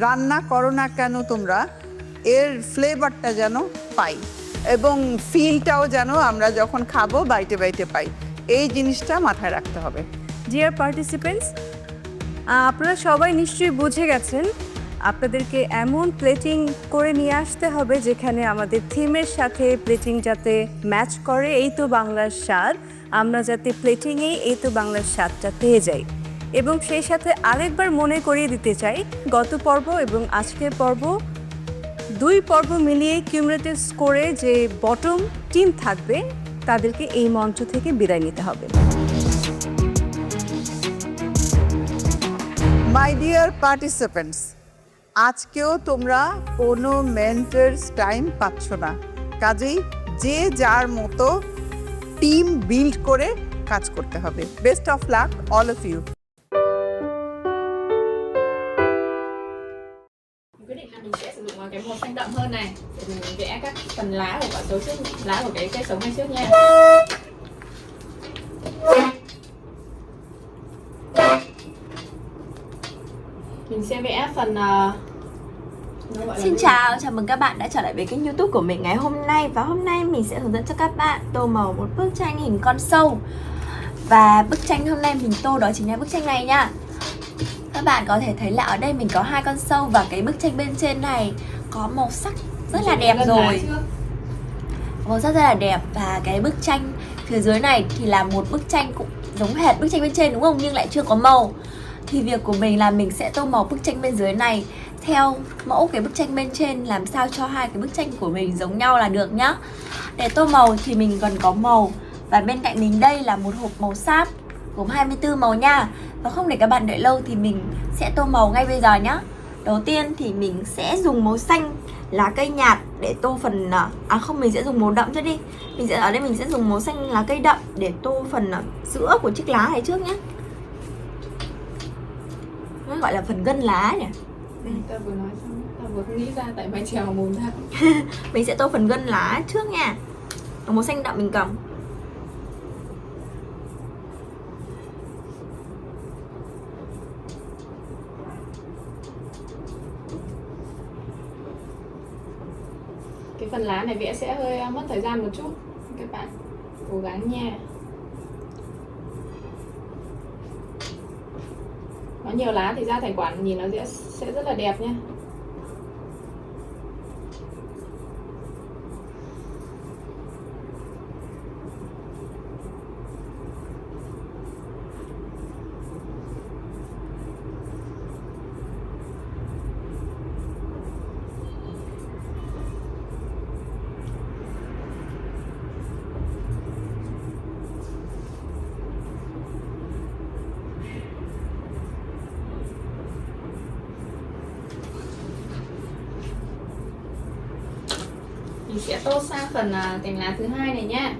রান্না করো না কেন তোমরা, এর ফ্লেভারটা যেন পাই এবং ফিলটাও যেন আমরা যখন খাবো বাইটে বাইটে পাই। এই জিনিসটা মাথায় রাখতে হবে। ডিয়ার পার্টিসিপেন্টস, আপনারা সবাই নিশ্চয়ই বুঝে গেছেন আপনাদেরকে এমন প্লেটিং করে নিয়ে আসতে হবে যেখানে আমাদের থিমের সাথে প্লেটিং যাতে ম্যাচ করে। এই তো বাংলার স্বাদ, আমরা যাতে প্লেটিংয়েই এই তো বাংলার স্বাদটা পেয়ে যাই। এবং সেই সাথে আরেকবার মনে করিয়ে দিতে চাই, গত পর্ব এবং আজকের পর্ব 2 পর্ব মিলিয়ে কিউমুলেটিভ স্কোরে যে বটম টিম থাকবে তাদেরকে এই মঞ্চ থেকে বিদায় নিতে হবে। মাই ডিয়ার পার্টিসিপেন্টস, আজকেও তোমরা কোনো মেন্টরস টাইম পাচ্ছ না, কাজেই যে যার মতো টিম বিল্ড করে কাজ করতে হবে। Best of luck all of you. rộng hơn này. Để mình vẽ các phần lá của quả sấu trước, lá của cái cây sống này trước nha. Mình sẽ vẽ phần Xin chào, chào mừng các bạn đã trở lại với kênh YouTube của mình ngày hôm nay. Và hôm nay mình sẽ hướng dẫn cho các bạn tô màu một bức tranh hình con sâu. Và bức tranh hôm nay mình tô đó chính là bức tranh này nha. Các bạn có thể thấy là ở đây mình có hai con sâu. Và cái bức tranh bên trên này có màu sắc rất là đẹp rồi, màu sắc rất là đẹp. Và cái bức tranh phía dưới này thì là một bức tranh cũng giống hệt bức tranh bên trên đúng không? Nhưng lại chưa có màu. Thì việc của mình là mình sẽ tô màu bức tranh bên dưới này theo mẫu cái bức tranh bên trên, làm sao cho hai cái bức tranh của mình giống nhau là được nhá. Để tô màu thì mình cần có màu. Và bên cạnh mình đây là một hộp màu sáp gồm 24 màu nha. Và không để các bạn đợi lâu thì mình sẽ tô màu ngay bây giờ nhá. Đầu tiên thì mình sẽ dùng màu xanh lá cây nhạt để tô phần mình sẽ dùng màu đậm cho đi. Ở đây mình sẽ dùng màu xanh lá cây đậm để tô phần giữa của chiếc lá này trước nhé. Nó gọi là phần gân lá nhỉ. Ta vừa nói xong, ta vừa nghĩ ra tại mày trèo mồm ra. Mình sẽ tô phần gân lá trước nha. Màu xanh đậm mình cầm. Cái phần lá này vẽ sẽ hơi mất thời gian một chút. Các bạn cố gắng nha. Có nhiều lá thì ra thành quả nhìn nó sẽ rất là đẹp nha. Mình sẽ tô sang phần cành lá thứ hai này nhá.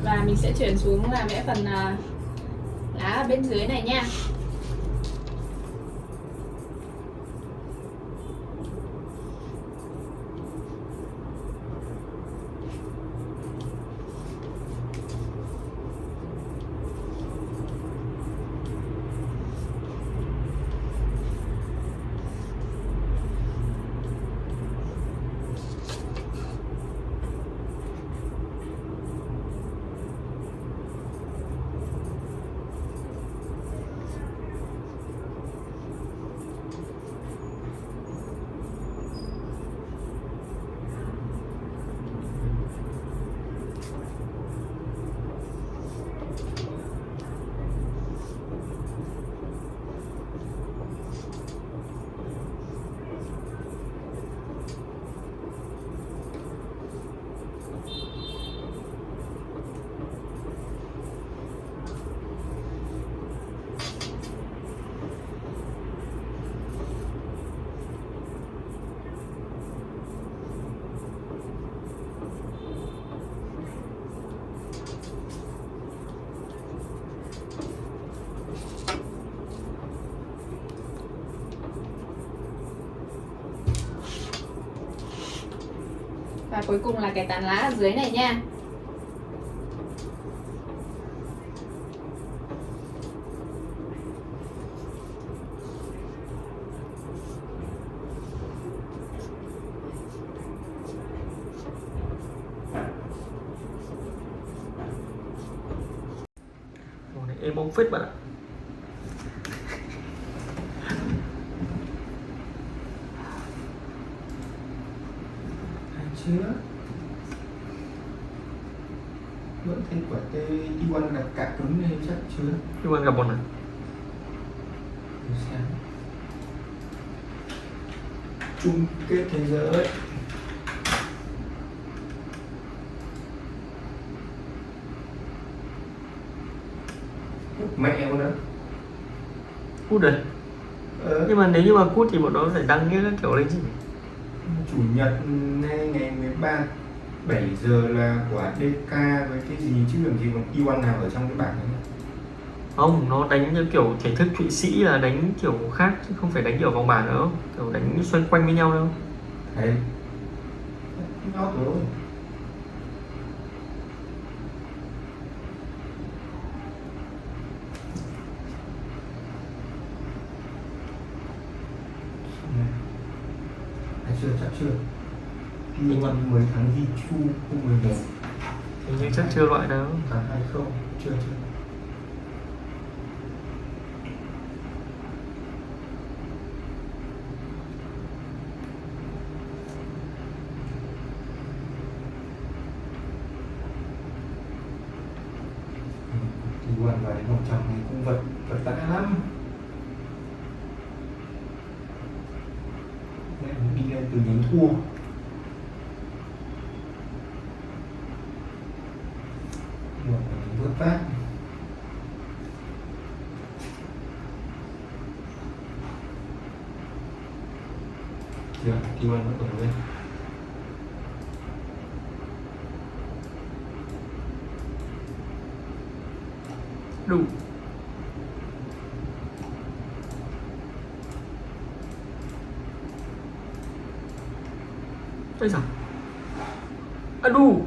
Và mình sẽ chuyển xuống là vẽ phần lá ở bên dưới này nha. Và cuối cùng là cái tán lá ở dưới này nha. Êm bóng phết bạn ạ. Chưa. Vẫn thấy quả T1 là cả cứng nên chắc chưa. T1 gặp một nào. Xem. Chung kết thế giới. Mẹ con đó. Cút rồi. Nhưng mà nếu như mà cút thì bọn nó phải đăng nghĩa các kiểu lên chứ. Chủ nhật ngày 13 7 giờ là quả DK với cái gì chứ làm gì còn E1 nào ở trong cái bảng đấy. Không, nó đánh như kiểu thể thức Thụy Sĩ là đánh kiểu khác chứ không phải đánh kiểu vòng bảng nữa, kiểu đánh xoay quanh với nhau đâu. Thế. Nó rồi. Chắc chưa. T1 mới thắng gì Chu hôm 11. Hình như chắc chưa loại đâu. Thắng hay không? Chưa. T1 vào đến vòng trong này cũng vật vã lắm. Đi lên từ nhánh thua. Vượt phát. Chưa, T1 vẫn còn lên. Đủ. Ây da. Đủ.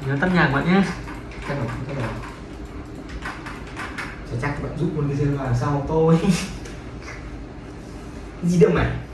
Nhớ tắt nhạc bạn nhé. Chắc rồi. Chắc bạn giúp con đi xem là sau tôi. Gì đâu mày.